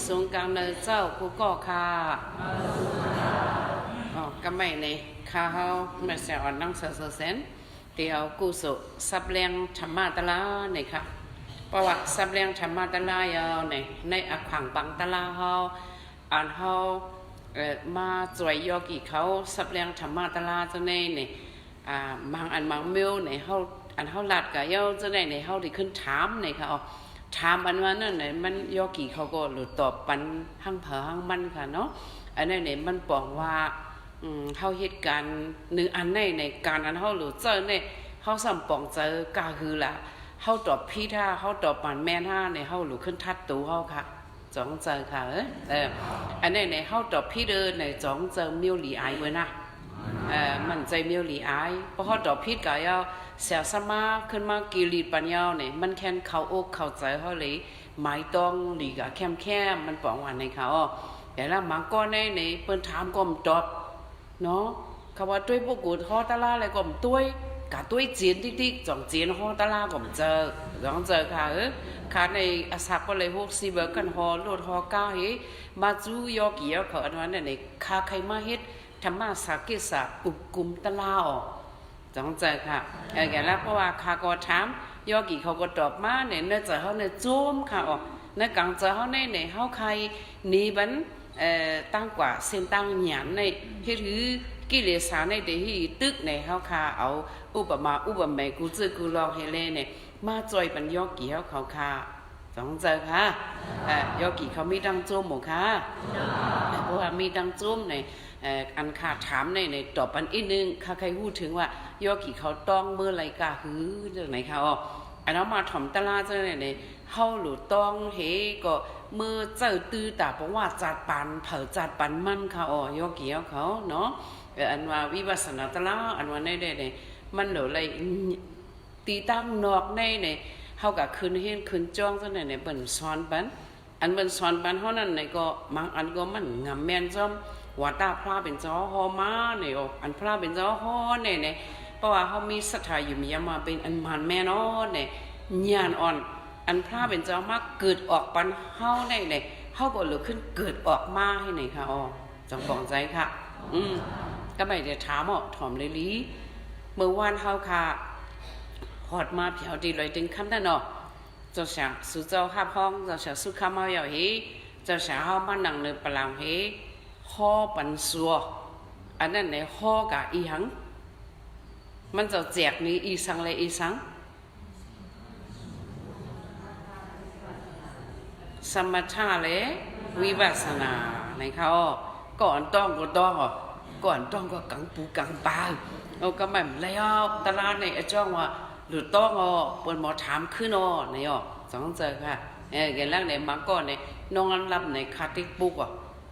สูงกลางเนินเจ้ากูก็ค่ะอ๋อก็ไม่ในข้าเขาไม่เสียอ่อนนั่งเสือเซนเดี๋ยวกูสุสับเลียงธรรมะตะลาเนี่ยค่ะเพราะว่าสับเลียงธรรมะตะลายาวในอักขังบังตะลาเขาอ่านเขามาจวยโยกิเขาสับเลียงธรรมะตะลาจะในเนี่ยบางอันบางมิวเนี่ยเขาอันเขาหลัดกับเย้าจะในเนี่ยเขาที่ขึ้นถามเนี่ยค่ะถามอันว่านั่นไหนมันโยกิเขาก็หลุดตอบปันหั่งเผอหั่งมันค่ะเนาะอันนั้นเนี่ยมันบอกว่าเขาเหตุการณ์หนึ่งอันในการอันเขาหลุดเจอเนี่ยเขาสัมปองเจอกาคือละเขาตอบพี่ท่าเขาตอบปันแม่ท่าเนี่ยเขาหลุดขึ้นทัดตูเขาค่ะจ้องเจอค่ะอันนี้เนี่ยเขาตอบพี่เดินเนี่ยจ้องเจอมิวหลีไอเว้ยนะมันใจมิวหลีไอเพราะเขาตอบพี่ก็ยาวเสียสมาขึ้นมากิริปัญญาเนี่ยมันแค่เขาอกเข้าใจเขาเลยหมายต้องหลีกแค่มันปองวันในเขาแต่ละมังก้อนในเปิ้นถามก็มตอบเนาะเขาว่าด้วยพวกกูฮอตะลาอะไรก็มด้วยกะด้วยเจียนติ๊กๆจ่องเจียนฮอตะลาก็มเจอจ่องเจอค่ะค่ะในอาศักก็เลยพวกซีเบอร์กันฮอโลดฮอก้าเฮมาจูยอกี่เขาอันนั้นในค่าใครมาเฮ็ดธรรมะสากิสะอุกุมตะลาจังใจค่ะแกแล้วเพราะว่าข้าก็ถามยอกี่เขาก็ตอบมาเนี่ยเนื้อใจเขาเนี่ยจุ่มค่ะเนื้อกลางใจเขาเนี่ยเขาใครหนีบันตั้งกว่าเส้นตั้งหยันในที่ถือกิเลสในเดี๋ยวที่ตึกในเขาค่ะเอาอุปมาอุปไมยกูจื้อกูลองให้เล่เนี่ยมาจอยเป็นยอกี่เขาค่ะจังใจค่ะยอกี่เขามีดังจุ่มหมดค่ะเพราะว่ามีดังจุ่มในอันค่าถามในตอบอันอีกนึงค่ะใครพูดถึงว่ายอกี่เขาต้องเมื่อไรกะหือจากไหนคะอันนั้นมาถ่อมตลาดจะไหนเฮาหลุดต้องเฮก็เมื่อเจอตื้อตาเพราะว่าจัดปันเผอจัดปันมันค่ะยอกี่เขาเนาะอันว่าวิปัสสนาตลาดอันว่าในมันเหลืออะไรตีตั้งนอกในเฮากับคืนเห็นคืนจ้องจะไหนเปิ่นซ้อนปันอันเปิ่นซ้อนปันเฮานั่นในก็บางอันก็มันงำแม่นจ้อมว่าตาพระเป็นเจ้าฮอมาเนี่ยอันพระเป็นเจ้าฮอเนี่ยเพราะว่าเขามีศรัทธาอยู่มีมาเป็นอันมันแม่นเนี่ยญาณอ่อนอันพระเป็นเจ้ามาเกิดออกปันเฮาเนี่ยเฮาก็เลยขึ้นเกิดออกมาให้ไหนค่ะจังปองใจค่ะก็ไม่ได้ถามถ่อมเลยลีเมื่อวานเฮาค่ะหอดมาเผียวดีเลยดึงคำนั่นเจ้าสาวสุเจ้าข้าพ้องเจ้าสาวสุข้ามาอยู่เฮเจ้าสาวเฮามานั่งในปลางเฮฮอปันซัวอันนั้นในฮอกะอีหังมันจะแจกนี้อีสังเลยอีสังสมถะเลยวิปัสสนาในเขาก่อนต้องก็ต้องก่อนต้องก็กังปูกังปาก็ไม่แล้วตลาดในจ้องว่าหรือต้องเปิดหมอถามขึ้นในสองเจอค่ะแกแรกในบางก้อนในน้องรับในคาติกปุก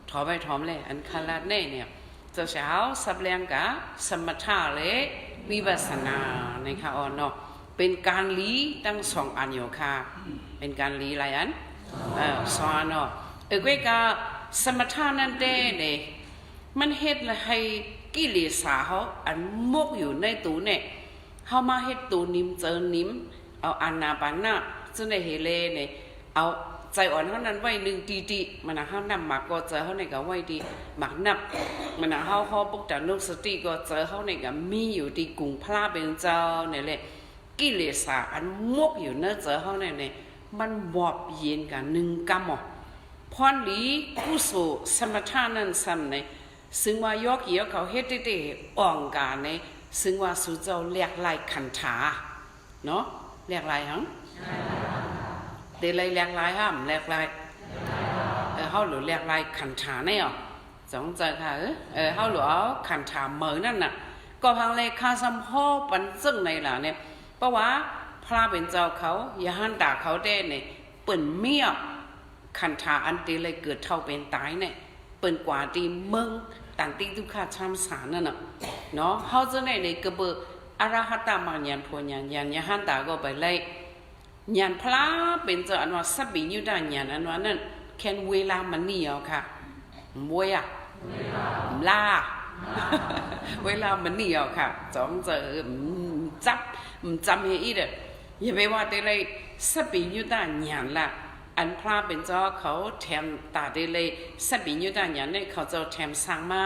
ถอไปถอมเลยอันคาลาดเนี่ยเจ้าสาวสับเลียงกะสมถะเลยวิปัสสนาในค่ะเป็นการลีตั้งสองอันอยู่ค่ะเป็นการลีหลายอันสอนก็กะสมถะนั่นเนี่ยมันเฮ็ดให้กิเลสเขาอันมกอยู่ในตัวเนี่ยเขามาเฮ็ดตัวนิ่มเจอนิ่มเอาอานาปานะซึ่งในเฮเลเนี่ยเอาใจอ่อนเท่านั้นไว้หนึ่งตีมันห้ามนำหมักก็เจอเขาในกับไว้ดีหมักนับมันเขาปกตินุสติก็เจอเขาในกับมีอยู่ที่กรุงพระเป็นเจ้าเนี่ยแหละกิเลสอันมกอยู่เนื้อเจอเขาเนี่ยมันบอบเย็นกันหนึ่งกำพรลีกุศลสมถานั้นซ้ำเนี่ยซึ่งว่ายกเกี่ยวเขาเฮ็ดได้อ่องการเนี่ยซึ่งว่าสุเจ้าเรียกลายขันธาเนาะเรียกลายหังเดี๋ยวเรียกลายห้ามเรียกลายเขาหรือเรียกลายขันธาเนี่ยสองใจค่ะเขาหรือขันธาเหมือนนั่นน่ะก็พังเลยคาสัมพ่อปันซึ่งในหล่ะเนี่ยเพราะว่าพระเป็นเจ้าเขาอย่าหันด่าเขาได้เนี่ยเปิ่นเมียขันธาอันตีเลยเกิดเท่าเป็นตายเนี่ยเปิ่นกว่าตีเมืองต่างตีทุกข้าชามสารนั่นน่ะเนาะเขาจะในกระเบืออรหัตตามังยันพวยันอย่าหันด่าก็ไปเลยยันพระเป็นเจ้าอันว่าสับบิยุดายันอันว่านั่นแค่เวลามันเหนียวค่ะมวยลาเวลามันเหนียวค่ะจ้องเจอจำให้อีเด้ออย่าไปว่าแต่เลยสับบิยุดายันละ อันพระเป็นเจ้าเขาแถมตาได้เลยสับบิญญาญาเนี่ยเขาจะแถมสร้างมา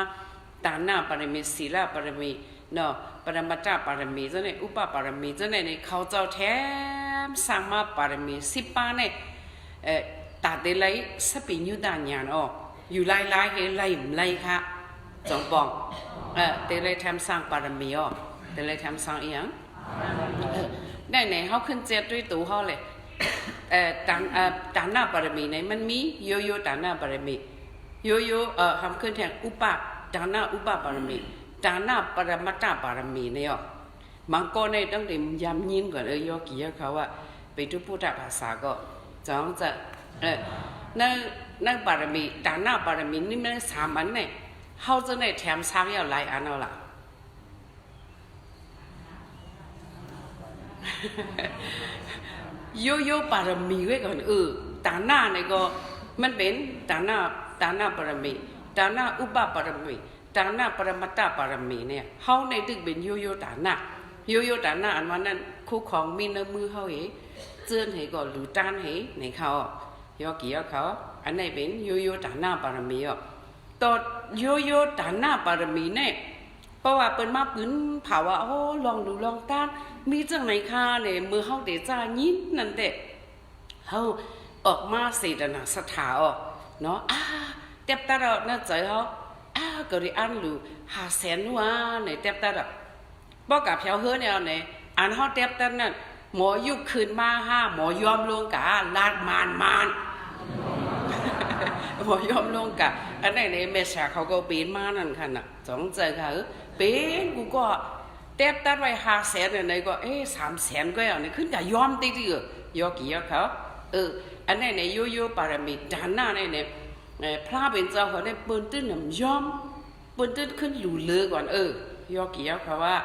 ตาหน้าปรมีศีลปรมีเนาะปรมัตถปรมีเจ้าเนี่ยอุปปรมีเจ้าเนี่ยเขาจะแถมสร้างมาปรมี10 ปาเนี่ยตาได้เลยสับบิญญาญาอ๋ออยู่ไล่เฮไล่ไล่ค่ะจงปองได้เลยแถมสร้างปรมีอ๋อได้เลยแถมสร้างอีหยังได้ไหนเขาขึ้นเจ็ดด้วยตัวเขาเลยตาหน้าปรมีเนี่ยมันมีโยตาหน้าปรมีโยทำขึ้นแทนอุปตาหน้าอุปปรมีตาหน้าปรมัตถปรมีเนี่ยบางคนเนี่ยต้องเรียนย้ำยินก่อนโยกี่เขาว่าไปทุพุทธภาษาก็จังจะนั่นปรมีตาหน้าปรมีนี่มัน3 อันเนี่ยเขาจะได้แถมสร้างอย่างไรอันเอาล่ะโยปารมีไว้ก่อนตาหน้าเนี่ยก็มันเป็นตาหน้าปารมีตาหน้าอุปปารมีตาหน้าปรมัตถปารมีเนี่ยเฮาในตึกเป็นโยตาหน้าตาหน้าอันวันนั้นคู่ของมีในมือเฮาเอเจือนให้ก็หลุตานให้ในเขายอกี่เขาอันไหนเป็นโยตาหน้าปารมีต่อโยตาหน้าปารมีเนี่ยเพราะว่าเปิ้นมาปืนเผาว่าโอ้ลองดูลองต้านมีจังไหนค่ะเนี่ยมือเฮาเดจ้ายินนั่นเด้เฮาออกมาเสดนาสถาเนาะเต็บตาเราน่าใจเฮาก็ได้อันรู้500,000ว่าเนี่ยเต็บตาเราบ่กับเพียวเฮือเนี่ยเนี่ยอันเฮาเต็บตานั่นหมอยุคคืนมาหมอยอมลงกะลาดมานหมอยอมลงกะอันไหนในเมษาเขาก็เป็นมานั่นค่ะน่ะสองใจค่ะเป็นกูก็เต็บตัดไว้500,000เนี่ยไหนก็300,000ก็อย่างนี้ขึ้นกับยอมติดยอกี่เขาอันไหนในโยปารมีดานหน้าเนี่ยพระเป็นเจ้าเขาได้ปืนตื้นน้ำยอมปืนตื้นขึ้นหลู่เลือก่อนยอกี่เขาว่า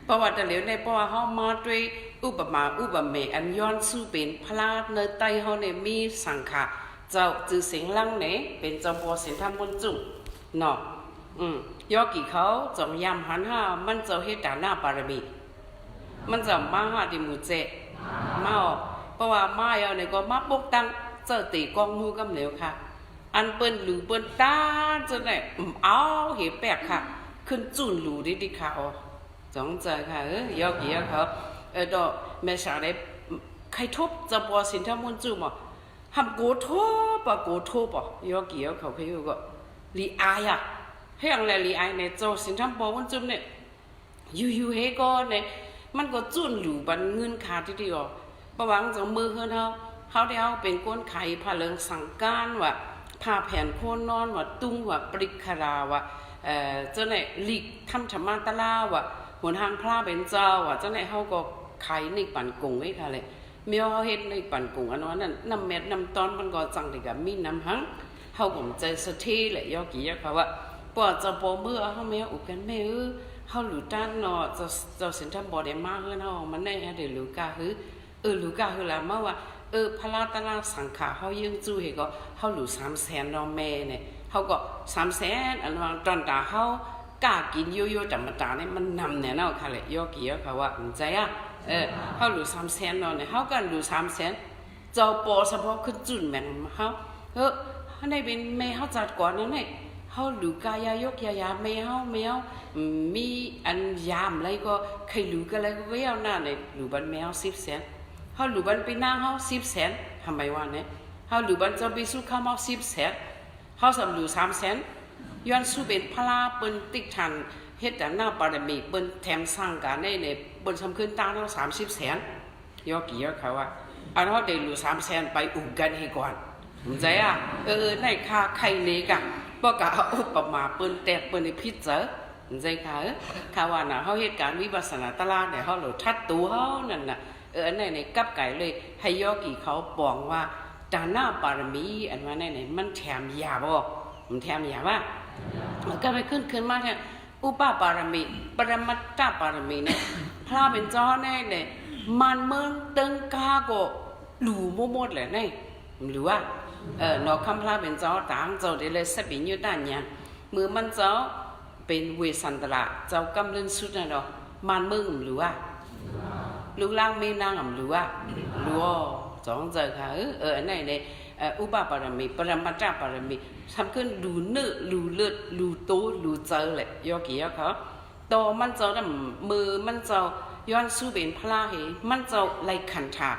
ประวัติเหลวในเพราะว่าเขามาด้วยอุปมาอุปเมอันย้อนสู้เป็นพระในใต้เขาเนี่ยมีสังขะเจ้าจือเสียงลังเนี่ยเป็นเจ้าบัวเสียงธรรมบนจุ่มเนาะยอกี่เขาจงยำหันห้ามันเจ้าเฮตาหน้าปารมีมันจะมาหาดิมูเจมาเพราะว่ามาเอาเนี่ยก็มาปกตั้งเจ้าตีกองมูกำเหลวค่ะอันเปิ้นหรือเปิ้นตาจะไหนเอาเห็นแปลกค่ะขึ้นจุ่นหลูดิค่ะจงใจค่ะยอกี่เขาดอกแม่สาวได้ใครทบจะบัวเสียงธรรมบนจุ่มทำโกโทปะยอกี่เขาเขาอยู่ก็ลีอายให้อย่างไรลีไอเนี่ยโจสินทำบอกวันจุ่มเนี่ยอยู่ให้ก็เนี่ยมันก็จุ่นหลูบันเงินขาดที่ดีประวังจะมือเขาได้เอาเป็นก้นไข่ผ่าเลิงสังการว่าผ่าแผ่นโคนนอนว่าตุ้งว่าปริคาราว่าเจ้าเนี่ยลีกทำธรรมะตะลาว่าหัวทางพระเป็นเจ้าว่าเจ้าเนี่ยเขาก็ไข่ในปั่นกุ้งไว้ค่ะเลยเมียวเขาเห็นในปั่นกุ้งอันนั้นน้ำเม็ดน้ำตอนมันก็จังเด็กมีน้ำหังเขาผมใจสะเทือนเลยยอกี่เขาว่าปอจะปอมือเขาแม่อุกันแม่เขาหลุดด้านนอจะสินทำบ่ได้มากเนาะมันได้เดี๋ยวลูกาลูกาละมาว่าพระราตราสังขารเขายังจู้เหก็เขาหลุด300,000นอแม่เนี่ยเขาก็300,000อันว่าตอนตาเขากล้ากินโยจำมาตาเนี่ยมันนำเนี่ยเนาะค่ะเลยยอกี่เขาว่าใจเขาหลุด300,000นอเนี่ยเขากันหลุด300,000เจ้าปอเฉพาะขึ้นจุนแม่นเขาได้เป็นแม่เขาจัดก่อนนั่นเนี่ยเขาหลูกายายกยาแมวมีอันยามอะไรก็ใครหลูกันอะไรก็เอาหน้าเนี่ยหลูบันแมว1000,000เขาหลูบันไปนั่งเขา1000,000ทำไมวะเนี่ยเขาหลูบันจะไปสู้ข้าวมา1000,000เขาสำหลู300,000ย้อนสู้เป็นพลาเปิ้นติ๊กทันเฮ็ดแต่หน้าปารมีเปิ้นแถมสร้างการได้เนี่ยเปิ้นสำขึ้นตาเรา3000,000ยอกี่ยอเขาว่าอันเขาเดี๋ยวหลู300,000ไปอุ่มกันให้ก่อนเข้าใจในค่าใครเนกันบ่กะอุปมาเปิ้นแตกเปิ้นในพิษเจอใจค่ะว่าน่ะเฮาเฮ็ดการวิปัสสนาตลาดเนี่ยเฮาหลุดทัดตัวเฮานั่นน่ะอันไหนในกับไก่เลยให้ยอกี่เขาบอกว่าตาหน้าปารมีอันว่าไหนมันแถมยาบ่มันแถมยาว่าก็ไปขึ้นมาเนี่ยอุปปารมีปรมัตถปารมีเนี่ยพระเป็นเจ้าแน่เนี่ยมันเมืองตึงกาก็หลู่หมดแหละเนี่ยหรือว่านอกคำพระเป็นเจ้าต่างเจ้าได้เลยสับเป็นยุด้านยังมือมันเจ้าเป็นเวสันตระเจ้ากำลังสุดนะดอกมันมึงหรือว่าลูกล่างไม่นางหรือว่ารู้จ้องเจอค่ะอันไหนเนี่ย อุปปารมีปรมัตถปารมีทำขึ้นรู้เนื้อรู้เลือดรู้ตัวรู้เจอเลยโยกี่เขาโตมันเจอดมือมันเจอย้อนสู้เป็นพลาเหมันเจอไล่ขันถา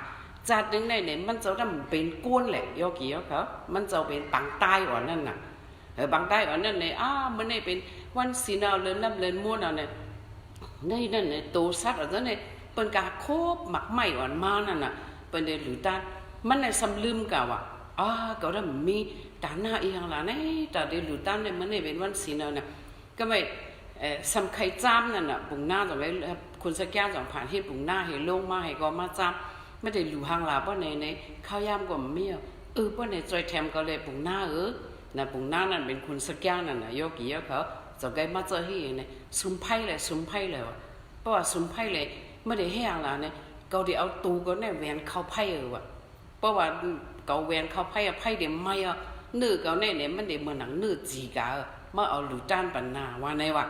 จัดนึงในเนี่ยมันเจอดเป็นก้นเลยโยกี่เขามันเจอเป็นปังใต้อ่อนนั่นน่ะบางใต้อ่อนนั่นเนี่ยมันเนี่ยเป็นวันสีนาวเลินน้ำเลินม้วนเอาเนี่ยนี่นั่นเนี่ยโตสัตว์อะไรเนี่ยเป็นการโคบหมักไหมอ่อนมานั่นน่ะเป็นเดือดหรือตามันเนี่ยซ้ำลืมกว่าก็ได้มีตาหน้าอีกอย่างละเนี่ยแต่เดือดหรือตาเนี่ยมันเนี่ยเป็นวันสีนาวเนี่ยก็ไม่ซ้ำใครจ้ำนั่นน่ะปุ่งหน้าต่อไปคุณสักแก้วสองผ่านที่ปุ่งหน้าให้ลงมาให้ก็มาจ้ำไม่ได้หลู่ห่างลาเพราะในข้าวยำก็ไม่เอาเพราะในจอยแถมก็เลยปุ่งหน้านะปุ่งหน้านั่นเป็นคุณสักแก้วนั่นน่ะโยกี่เขาจะไกมาเจอที่เนี่ยซุ่มไพ่เลยว่ะเพราะว่าซุ่มไพ่เลยไม่ได้ให้อย่างละเนี่ยเขาได้เอาตูก็เนี่ยแหวนเข้าไพ่ว่ะเพราะว่าเขาแหวนเข้าไพ่ไพ่เดี๋ยวไม่เนื้อเขาเนี่ยมันเดี๋ยวเหมือนหนังเนื้อจีกามาเอาหลุดด้านปัญนาว่าในว่ะ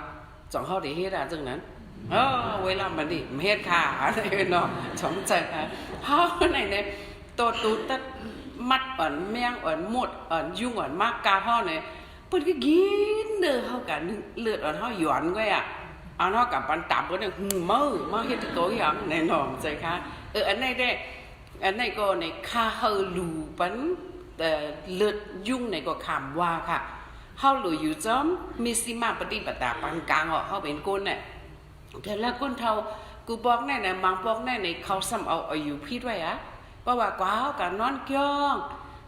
จังเขาได้เฮ็ดจังนั้นเวลามันดิเฮ็ดขาอะไรเนาะสองใจเขาเนี่ยตัวตูตัดมัดอ่อนแมงอ่อนหมดอ่อนยุ่งอ่อนมากกาเขาเนี่ยเพิ่นก็กินเด้อเฮากันเลือดอ่อนเฮาหย่อนไว้เอาเฮากับปันตับก็เนี่ยมาเฮ็ดตัวอย่างแน่นอนใจค่ะอันนี้ก็ในค่าเฮาลูปันเลือดยุ่งในก็คำว่าค่ะเฮาลูอยู่จอมมีสิมาปฏิบัติปันกลางเฮาเป็นคนเนี่ยแต่ละคนเฮากูบอกแน่บางบอกแน่เขาซ้ำเอาอยู่พิษไว้เพราะว่ากว่าเฮากันนอนเกี้ยง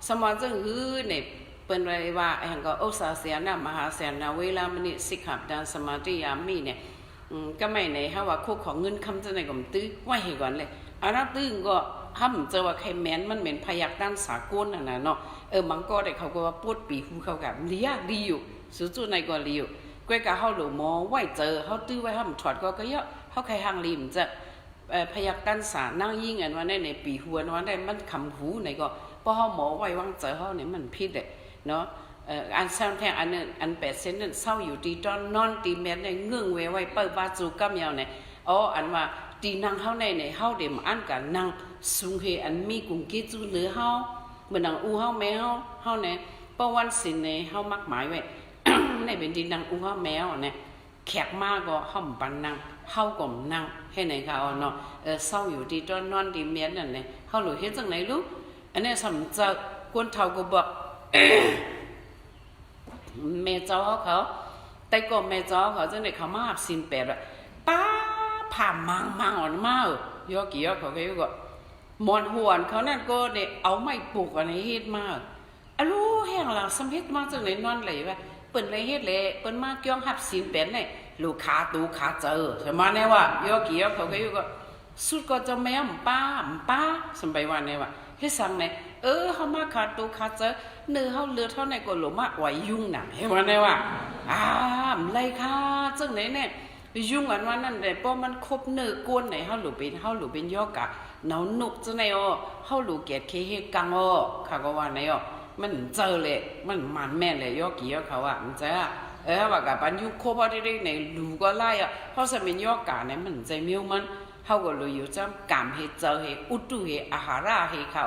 สมองจังหื้อเนี่ยเป็นไรว่าแห่งก็อุตสาเสียนะมหาเสียนะเวลามันนี่สิกขับดานสมาธิยามีเนี่ยก็ไม่ไหนฮะว่าคู่ของเงินคำจะไหนก็ตื้อว่าเหตุก่อนเลยอันนั้นตื้อก็ห้ามเจอว่าใครแม้นมันเหม็นพยักด้านสากลน่ะเนาะบางก็ได้เขาก็ว่าปวดปีหูเขากับเลี้ยดีอยู่สุดๆในก็ดีอยู่ก้อยกับเขาหลูมอไหวเจอเขาตื้อไว้ห้ามถอดก็เยอะเขาใครห่างริมจะพยักด้านสานั่งยิ่งอันว่าในปีหัววันได้มันคำหูในก็พอเขาหมอไหววางเจอเขาเนี่ยมันพิษเลยเนาะอันเศร้าแทงอันนึงอัน8 เซนนั่นเศร้าอยู่ที่ตอนนอนตีแม่ในเงื่องเวไว้เปิดบาจูกัมยาวเนี่ยอันว่าตีนางเฮาในเฮาเดี๋ยวอันกันนางสุงเฮอันมีกุงกิจูเหลือเฮาเหมือนนางอูเฮาแมวเฮาเนี่ยเพราะวันสินเนี่ยเฮามักหมายไว้ ในเป็นตีนางอูเฮาแมวเนี่ยแขกมากก็เฮาปันนางเฮาก็นางให้ไหนค่ะเนาะเศร้าอยู่ที่ตอนนอนตีแม่นั่นเนี่ยเฮาหลุดเฮ็ดจังไหนลูกอันนี้สำจะคนเฒ่าก็บอกแม่จ้อเขาแต่ก็แม่จ้อเขาจังได๋เขามาสินแปดว่าป้าผ่ามังอ่อนมาโยกี่เขาก็มอนหวนเขานั่นก็ได้เอาไม้ปลูกอันนี้เฮ็ดมารู้แห้งล่ะสำเฮ็ดมาจังได๋นอนไหลว่าเปิ้นเลยเฮ็ดเลยเปิ้นมาเกี่ยงหับสินแปดนี่ลูกค้าตูขาเจอใช่มั้ยแน่ว่าโยกี่เขาก็สุดก็จะแม่ป้าสำไปว่าแน่ว่าเฮ็ดสั่งไหนเฮามาขาตูขาเจอเนื้อเฮาเลือดเท่าไหนก็หลมาไหวยุ่งน่ะเห็นว่าแน่ว่าไรค่ะจังไหนเนี่ยยุ่งอันว่านั่นได้เพราะมันครบเนื้อกวนไหนเฮาหลุเป็นยอกะเนาหนุกจังไหนเฮาหลุเกียดเคเฮกังค่ะก็ว่าไหนมันเจอเลยมันแม่นเลยยอกี่เขามันจะว่ากับปันยุคโคพอได้ในลูก็ไล่เขาจะเป็นยอกะเนี่ยมันใจมิ้วมันเขาก็เลยอยู่จำกามเฮเจอเฮอุตุเฮอาหาราเฮเขา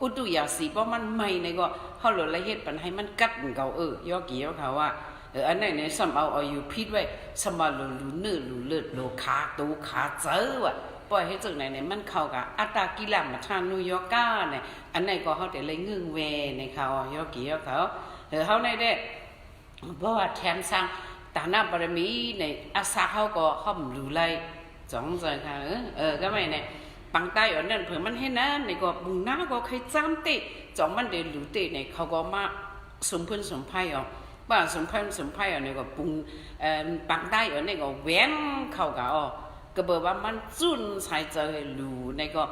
อุตุยาสีเพราะมันไม่ในก็เขาเลยละเฮ็ดปันให้มันกัดเขายอกี่เขาว่าอันไหนเนี่ยสำเอาอยู่พิษไว้สำมาลูเนื้อลูเลือดลูขาตูขาเจอว่ะปล่อยให้จังไหนเนี่ยมันเข้ากับอัตรากิลามาทานนิวยอร์กเนี่ยอันไหนก็เขาแต่เลยเงื่อนเวในเขายอกี่เขาเขาในเด็เพราะว่าแถมสร้างตาหน้าบารมีในอาสาเขาก็เขาหลู่ไล่จ้องใจค่ะก็ไม่เนี่ยปังใต้อันนั้นเผื่อมันให้นั่นในก็บุงหน้าก็เคยจ้ำติจ้องมันเดินหลู่ติเนี่ยเขาก็มาสมพื้นสมไพ่บ้านสมไพ่อันนี้ก็ปุงปังใต้อันนี้ก็แหวนเขาก็บอกว่ามันจุนใส่เจอหลู่ในก็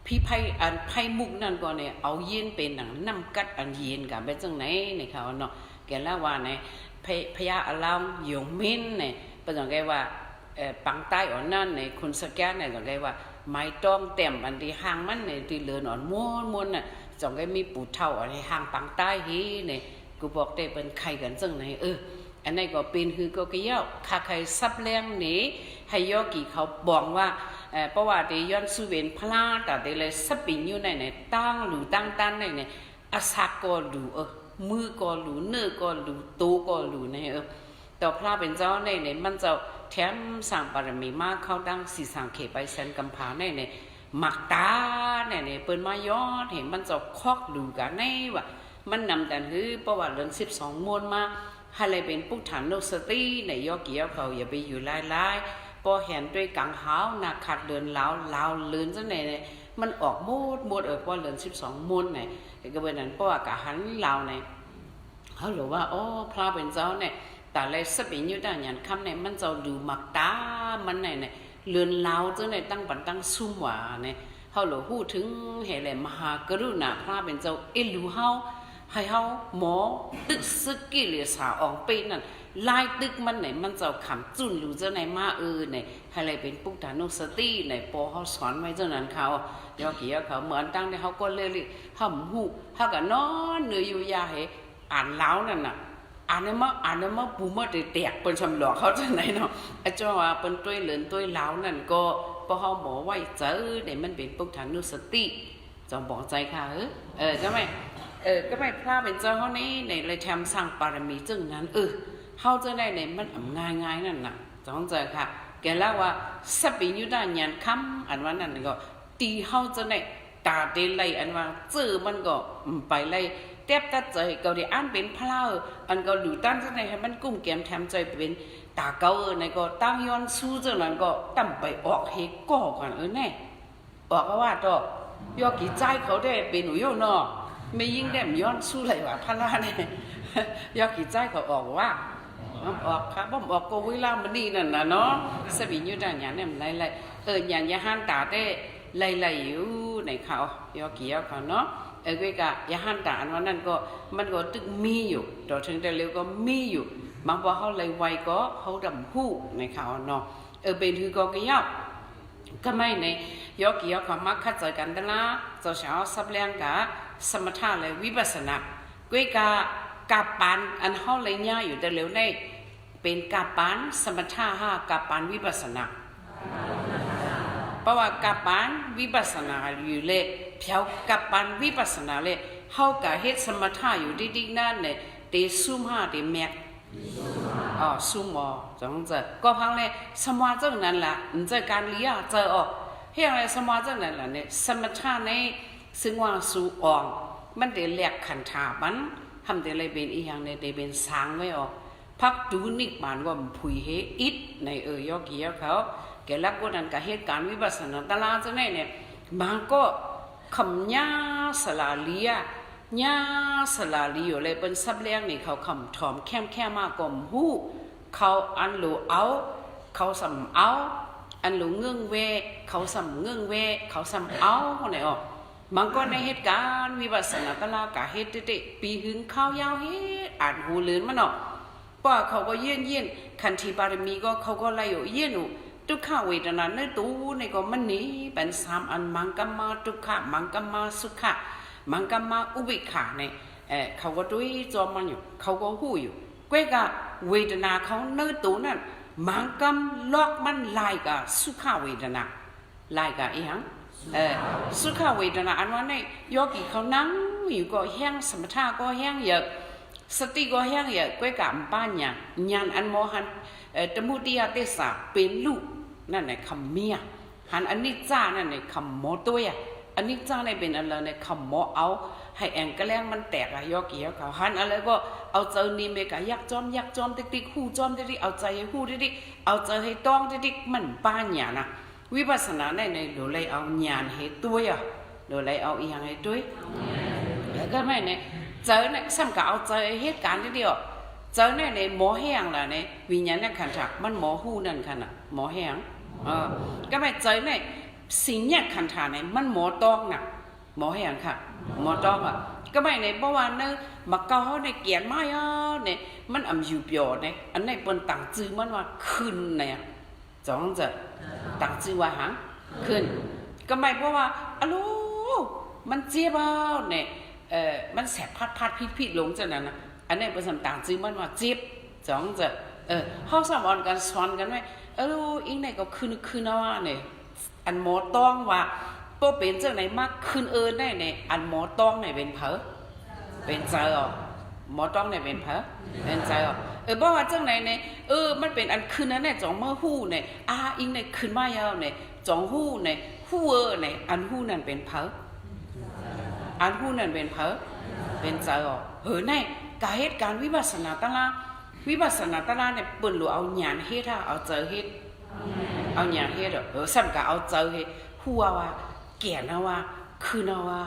พี่ไพ่อันไพ่มุกนั่นก็เนี่ยเอาเย็นเป็นหนังน้ำกัดอันเย็นกับเป็นจังไหนในเขาเนาะแกเล่าว่าเนี่ยพญาอารามยงมินเนี่ยเป็นจังไงว่าปังใต้อันนั้นเนี่ยคนสแกนเนี่ยจังไงว่าไม้ต้องเต็มอันที่ห่างมันเนี่ยที่เลือนอ่อนม้วนน่ะจังไงมีปูเท่าอันที่ห่างปังใต้ฮีเนี่ยกูบอกได้เป็นใครกันจังไหนอันนี้ก็เป็นคือก็เกี่ยวข้าใครซับแรงนี้ให้ยอกี่เขาบอกว่าเพราะว่าที่ย้อนสุเวนพลาแต่ที่เลยซับปิญอยู่ในตั้งหรือตั้งตันใน อาศักก็รู้มือก็รู้เนื้อก็รู้ตัวก็รู้เนี่ยแต่พระเป็นเจ้าเนี่ยมันจะแถมสั่งบารมีมากเข้าดังสีสังเขไปแสนกำพาเนี่ยหมักตาเนี่ยเปิ้นมายอดเห็นมันจะคอกรู้กันในว่ามันนำแต่คือประวัติเรื่อง12 มวลมาให้เลยเป็นปุถานุสติในยอเกี่ยวเขาอย่าไปอยู่ไล่พอเห็นด้วยกังหาวนาขัดเดินเล้าเลื่อนซะเนี่ยมันออกหมดพอเรื่อง12 มวลเนี่ยก็เป็นนั้นเพราะว่ากะหันเล้าเนี่ยเขาหรือว่าพระเป็นเจ้าเนี่ยแต่เลยสปิญยุดายันคำเนี่ยมันจะดูหมักตามันเนี่ยเลื่อนเล้าซะเนี่ยตั้งบันตั้งซุ่มหวาเนี่ยเขาหลวงพูดถึงเหตุแหล่มหากรุณาพระเป็นเจ้ารู้เฮาให้เฮาหมอตึกซึกกิเลสออกไปนั่นลายตึกมันไหนมันจะขำจุนรู้เจ้าไหนมาเนี่ยให้เลยเป็นปุถานุสติไหนปอเขาสอนไว้เจ้านั้นเขายอกี่เขาเหมือนตั้งที่เขาก็เลยห้ามหูเขาก็นอนเนื้ออยู่ยาให้อ่านเล้านั่นน่ะอ่านได้มาปูมาแตกเป็นชำหลอกเขาจะไหนเนาะไอ้เจ้าว่าเป็นตัวเหลือนตัวเล้านั่นก็พอเขาหมอไว้เจอเนี่ยมันเป็นปุถานุสติจงบอกใจค่ะก็ไม่พลาดเป็นเจ้าเขานี่ในเลยทำสร้างปารมีจึงนั้นเขาจะได้ในมันง่ายนั่นน่ะจงใจค่ะแกเล่าว่าสปิญุดายันคำอันว่านั่นก็ตีเขาจะได้ตาเตลัยอันว่าเจอมันก็ไปเลยเต็บตัดใจก็ได้อ่านเป็นพลาอันก็หลุดตั้งจะได้ให้มันกุ้มแกมแถมใจเป็นตาเก่าในก็ตั้งย้อนสู้จังนั้นก็ตั้มไปออกเฮก่อกันแน่ออกว่าต่อยอกี่ใจเขาได้เป็นหนูโยนอไม่ยิ่งได้ย้อนสู้เลยว่าพลาเนี่ยยอกี่ใจเขาออกว่าออกครับผมออกก็เวลามันนี่นั่นนะเนาะสบิญยุดายันเนี่ยไล่อย่างยาหันตาได้ไล่อยู่ในเขายอกี่เขาเนาะก็กะยาหันตาอันว่านั่นก็มันก็ตึกมีอยู่ต่อถึงแต่เร็วก็มีอยู่บางพอเขาไล่ไวก็เขาดำหู้ในเขาเนาะเป็นคือก็เกี่ยวก็ไม่ในยอกี่เขามาคัดใจกันแต่ละเจ้าสาวสับเลี้ยงกะสมถะและวิปัสสนาก็กาปานอันเขาเลยง่ายอยู่แต่เร็วในเป็นกาปานสมถะกาปานวิปัสสนาเพราะว่ากาปานวิปัสสนาอยู่เลยเพียวกาปานวิปัสสนาเลยเขากะเฮ็ดสมถะอยู่ดีๆนั่นเนี่ยเตซุมห้าเตแม็กซุมจังจะก็พังเลยสมาจังนั้นล่ะจะการเลี้ยเจอเฮียอะไรสมาจังนั้นล่ะเนี่ยสมถะในซึ่งว่าสู่อ่องมันเดแหลกขันธาบันทำแต่อะไรเป็นอีอย่างเนี่ยเป็นสางไว้พักดูนิกบานก็ผุยเฮอิดในยอกี่เขาแกลักก็นั่นกับเหตุการณ์วิปัสสนาตลาดจะเนี่ยบางก็คำญาสลาลีญาสลาลีอยู่เลยเป็นซับเลี้ยงนี่เขาคำถอมแค่มากกว่าหูเขาอันหลูเอาเขาสัมเอาอันหลูเงื่องเวเขาสัมเงื่องเวเขาสัมเอาคนไหนมันก็ในเหตุการณ์วิปัสสนาตลาดกับเหตุปีหึงข้าวยาวเฮ็ดอ่านหูเลื่อนมันป้าเขาก็เยี่ยนคันธีบารมีก็เขาก็ไล่อยู่เยี่ยนทุกข้าเวทนาในตู้ในก็มันนี้เป็น3 อันมังกัมมาทุกขะมังกัมมาสุขะมังกัมมาอุเบกขาเนี่ยเขาก็ด้วยจอมมันอยู่เขาก็หู้อยู่ก็เวทนาเขาในตู้นั่นมังกัมลอกมันไล่กับสุขเวทนาไล่กับอีหยังสุขเวทนาอันว่าเนี่ยโยกีเขานั่งอยู่ก็แห้งสมถะก็แห้งเยอะสติก็แห้งเยอะก็กับป้านญาณอันโมหันตมุติยาเตสาเป็นลูกนั่นแหละคำเมียหันอันนี้จ้านั่นแหละคำโมตัวอันนี้จ้าในเป็นอะไรในคำโมเอาให้แองกระแลงมันแตกอะโยกีเขาหันอะไรก็เอาเจอนี่เมกะยักจอมติ๊กหูจอมติ๊กเอาใจหูติ๊กเอาใจให้ต้องติ๊กมันป้านญาณวิปัสสนาในโดยเอาญาณให้ตัวโดยเอาอีหยังให้ตัวแล้วก็ไม่เนี่ยเจอเนี่ยซ้ำกับเอาใจเหตุการณ์เดียวเจอเนี่ยหมอแห้งล่ะเนี่ยวิญญาณเนี่ยขันถักมันหมอหูนั่นขันอ่ะหมอแห้งก็ไม่เจอเนี่ยสิ่งเนี่ยขันถาเนี่ยมันหมอตองน่ะหมอแห้งค่ะหมอตองอ่ะก็ไม่เนี่ยเพราะว่าเนี่ยมาเกาในเกียรไม่เนี่ยมันอ่ำอยู่เปียวเนี่ยอันไหนเป็นต่างจื้อมันว่าขึ้นเนี่ยจ้องจะต่างจื้อว่าหางขึ้นก็ไม่เพราะว่าอะโลมันเจ็บเนี่ยมันแสบพัดพิดลงจากนั้นนะอันนี้เป็นสำต่างจื้อมันว่าเจ็บจ้องจะเขาสอนกันสอนกันไว้อีกไหนก็ขึ้นเอาเนี่ยอันหมอต้องว่าพอเป็นจากไหนมากขึ้นได้เนี่ยอันหมอต้องเนี่ยเป็นเพอ เป็นเจอหมอต้องเนี่ยเป็นเพอเป็นเจอบอกว่าจังไหนเนี่ยมันเป็นอันคืนนั้นเนี่ยจงเมื่อหู้เนี่ยอิงเนี่ยคืนมายาวเนี่ยจงหู้เนี่ยหู้เนี่ยอันหู้นั่นเป็นเพออันหู้นั่นเป็นเพอเป็นเจอเนี่ยการเหตุการณ์วิปัสสนาตลาเนี่ยเปิดหรือเอาหยานเฮ็ดเอาเจอเฮ็ดเอาหยานเฮ็ดสัมกะเอาเจอเฮ็ดหัวว่าแก่นะว่าคืนนะว่า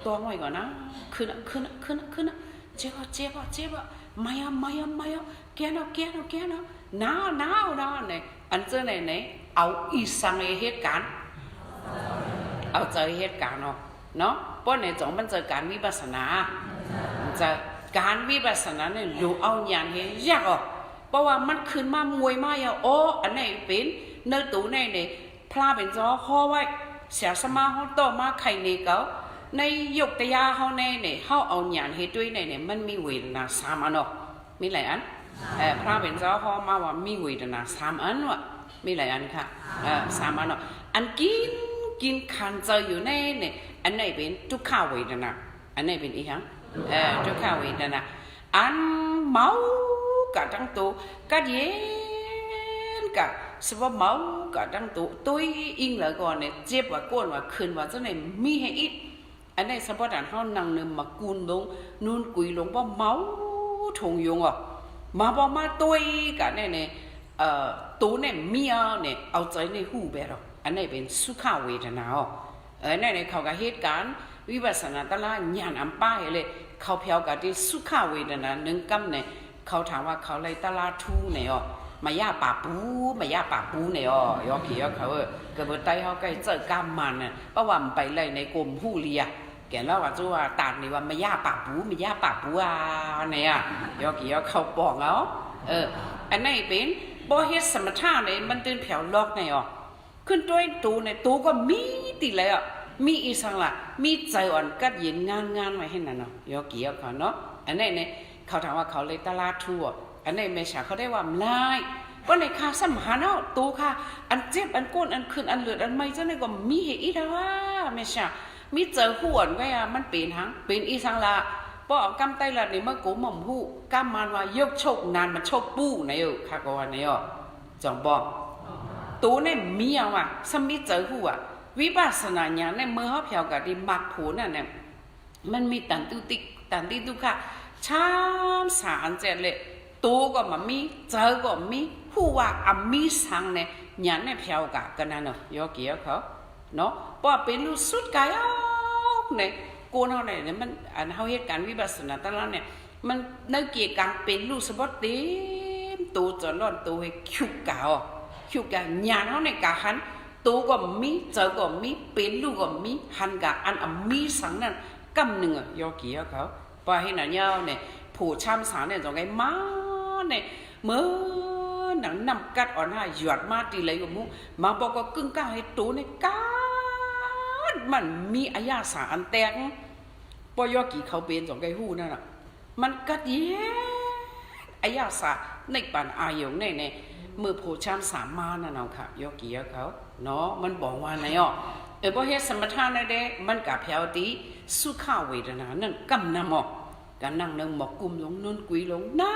ตัวหน่อยก่อนนะคืนเจ็บไม่แกนะหนาวเนี่ยอันเจอเนี่ยเอาอีสังเหตุการณ์เอาเจอเหตุการณ์เนาะเพราะในจงมันเจอการวิปัสสนาจะการวิปัสสนาเนี่ยรู้เอาอย่างเห็นยากเพราะว่ามันขึ้นมามวยมาอย่างอันไหนเป็นเนื้อตู้เนี่ยพลาเป็นจอข้อไว้เสียสมาเขาต่อมาใครเนี่ยเขาในยกตัวอย่างเขาเนี่ยเขาเอาอย่างเห็นด้วยเนี่ยมันมีเวทนาสามอันมีหลายอันพระเป็นจอข้อมาว่ามีเวทนาสามอันวะมีหลายอันค่ะสามอันอันกินขันเจออยู่ในเนี่ยอันไหนเป็นทุกข้าวเวทนาอันไหนเป็นอีกครั้งทุกข้าวเวทนาอันเมากะทั้งตัวกะเย็นกะสภาพเมากะทั้งตัวอิงเลยก่อนเนี่ยเจ็บว่าก้นว่าคืนว่าจังไหนมีให้อีกอันไหนสภาพด่านเขานั่งเนี่ยมากุนลงนู่นกุยลงว่าเมาทงยงมาบอกมาตัวกะเนี่ยตัวเนี่ยมีเนี่ยเอาใจในหูแบบอันไหนเป็นสุขเวทนาอันไหนเขาก็เหตุการณ์วิปัสสนาตละญาณอันป้ายเลยเขาเพียวกับที่สุขเวทนาหนึ่งกำเนี่ยเขาถามว่าเขาเลยตละทูเนี่ยมายาป่าปูเนี่ยยอขี้เขาเกิดบนใต้เขาใกล้เจอกำมันเนี่ยประวัติไปเลยในกลุ่มผู้เลียแกแล้วว่าจูว่าตาดนี่ว่ามายาป่าปูเนี่ยยอขี้เขาบอกเอาอันไหนเป็นบ่เฮ็ดสมถะเนี่ยมันตื่นเผียวลอกเนี่ยขึ้นด้วยตูในตูก็มีติเลยมีอีสังละมีใจอ่อนกัดเย็นงานไว้ให้นั่นยอกี่เขาเนาะอันนี้เนี่ยเขาถามว่าเขาเลยตลาดทั่วอันนี้ไม่ใช่เขาได้ว่าไล่ก็ในค่าสมหาเนาะตูค่ะอันเจ็บอันก้นอันขึ้นอันเลือดอันไม่เจ้าเนี่ยก็มีเหตุอีกแล้วว่าไม่ใช่มีเจอหัวไว้มันเป็นหังเป็นอีสังละพอกำไตละนี่เมื่อกูหม่อมหูกำมันว่ายกโชคนานมันโชคปู้เนี่ยค่ะก็ว่าเนี่ยจงบอกตัวเนี่ยมีว่าสมิเจอหัววิปัสสนาญาณเนี่ยเมื่อเขาเพียวกับที่มักผูนั่นเนี่ยมันมีตันติทุกข์ช้ำสารเจ็ดเลยตัวก็มันมีเจอก็มีผู้ว่ามีสังเนี่ยญาณเนี่ยเพียวกับกันนั่นเนาะยอกี่เขาเนาะเพราะเป็นรู้สุดกายเนี่ยกูเนาะเนี่ยมันอันเขาเหตุการณ์วิปัสสนาตลอดเนี่ยมันในเกี่ยวกับเป็นรู้สมบัติเต็มตัวจนร้อนตัวให้คิวกาวญาณเขาในกาหันตัวก็มีเจอก็มีเป็นลูกก็มีหันกับอันมีสังนั้นกำหนึ่งยอกี่เขาพอให้หนังยาวเนี่ยผู้ช้ำสารเนี่ยจงไงมาเนี่ยเมื่อหนังนำกัดอ่อนให้หยอดมาตีเลยกับมุมาบอกก็กึ่งก้าให้ตัวเนี่ยการมันมีอายาสาอันแตกพอยอกี่เขาเป็นจงไงหู้นั่นน่ะมันกัดเย็นอายาสาในปันอายงเนี่ยเมื่อผู้ช้ำสามมานั่นเอาค่ะยอกี่เขาเนาะมันบอกว่าไงพอเฮ็ดสมถะนั่นเด้มันกับเพียวตีสุขเวทนานั่นกำนำกันนั่งนึงหมอกกุมลงนุ่นกุยลงน้า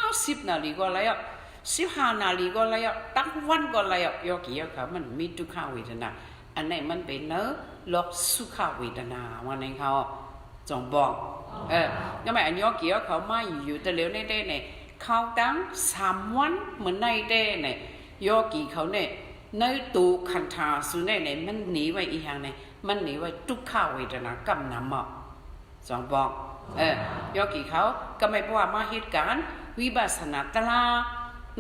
10 นาทีก็แล้ว15 นาทีก็แล้วตั้งวันก็แล้วยอกี่เขามันมีทุกขเวทนาอันไหนมันเป็นเนื้อลอกสุขเวทนาวันนี้เขาจงบอกก็ไม่อันยอกี่เขามาอยู่แต่เร็วในเด้เนี่ยเขาตั้ง3 วันเหมือนในเด้เนี่ยยอกี่เขาเนี่ยในตูคันธาสุนัยเนี่ยมันหนีไว้อีกอย่างเนี่ยมันหนีไว้ทุกข้าวเวทนากำนำจงบอกยอกี่เขาก็ไม่บอกว่ามาเหตุการณ์วิปัสสนาตลา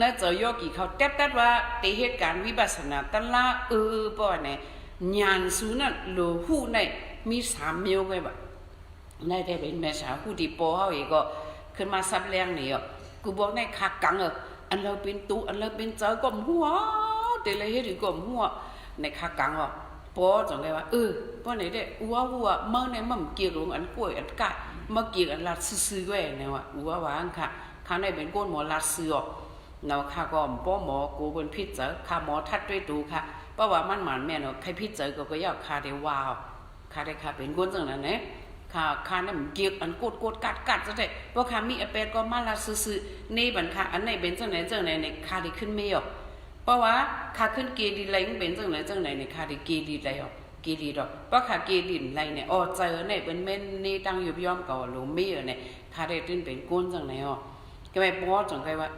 น่าจะยอกี่เขาแทบว่าแต่เหตุการณ์วิปัสสนาตลาป่ะเนี่ยญาณสุนัยโลหูเนี่ยมี3 မျိုးไว้บ่ในได้เป็นแม่สาวผู้ที่ปอเขาเองก็ขึ้นมาซับแรงนี่กูบอกในขากังอันเราเป็นตูอันเราเป็นเจอก็หัวแต่เลยเฮ็ดก็หัวในขากังปอจังไงว่าปอไหนได้อัวเมื่อในมันเกี่ยวลงอันกล้วยอันกะมาเกี่ยวอันลัดซื้อๆไว้เนี่ยว่าอัวว่าอันค่ะข้างในเป็นก้นหมอลัดซื้อเนาะค่ะก็ป้อหมอกูเป็นพิษเจอค่ะหมอทัดด้วยตูค่ะเพราะว่ามันหมานแม่เนาะใครพิษเจอก็อยากค่ะได้ว้าวค่ะได้ค่ะเป็นก้นจังนั้นเนี่ย ข้านั่นเกี่ยวอันโกดกัดซะได้เพราะข้ามีอเป็ดก็มาละซื่อๆนี่บันข้าอันไหนเป็นจังไหนเนี่ยข้าได้ขึ้นไม่ออกเพราะว่าข้าขึ้นเกดีไรเป็นจังไหนเนี่ยข้าได้เกดีไรออกเกดีดอกเพราะข้าเกดีไรเนี่ยอ๋อเจอเนี่ยเป็นเม่นนี่ตั้งอยู่ยอมเก่าหลวงมีเนี่ยข้าได้ตื่นเป็นก้นจังไหนอ๋อก็ไม่ป้อจังใครว่า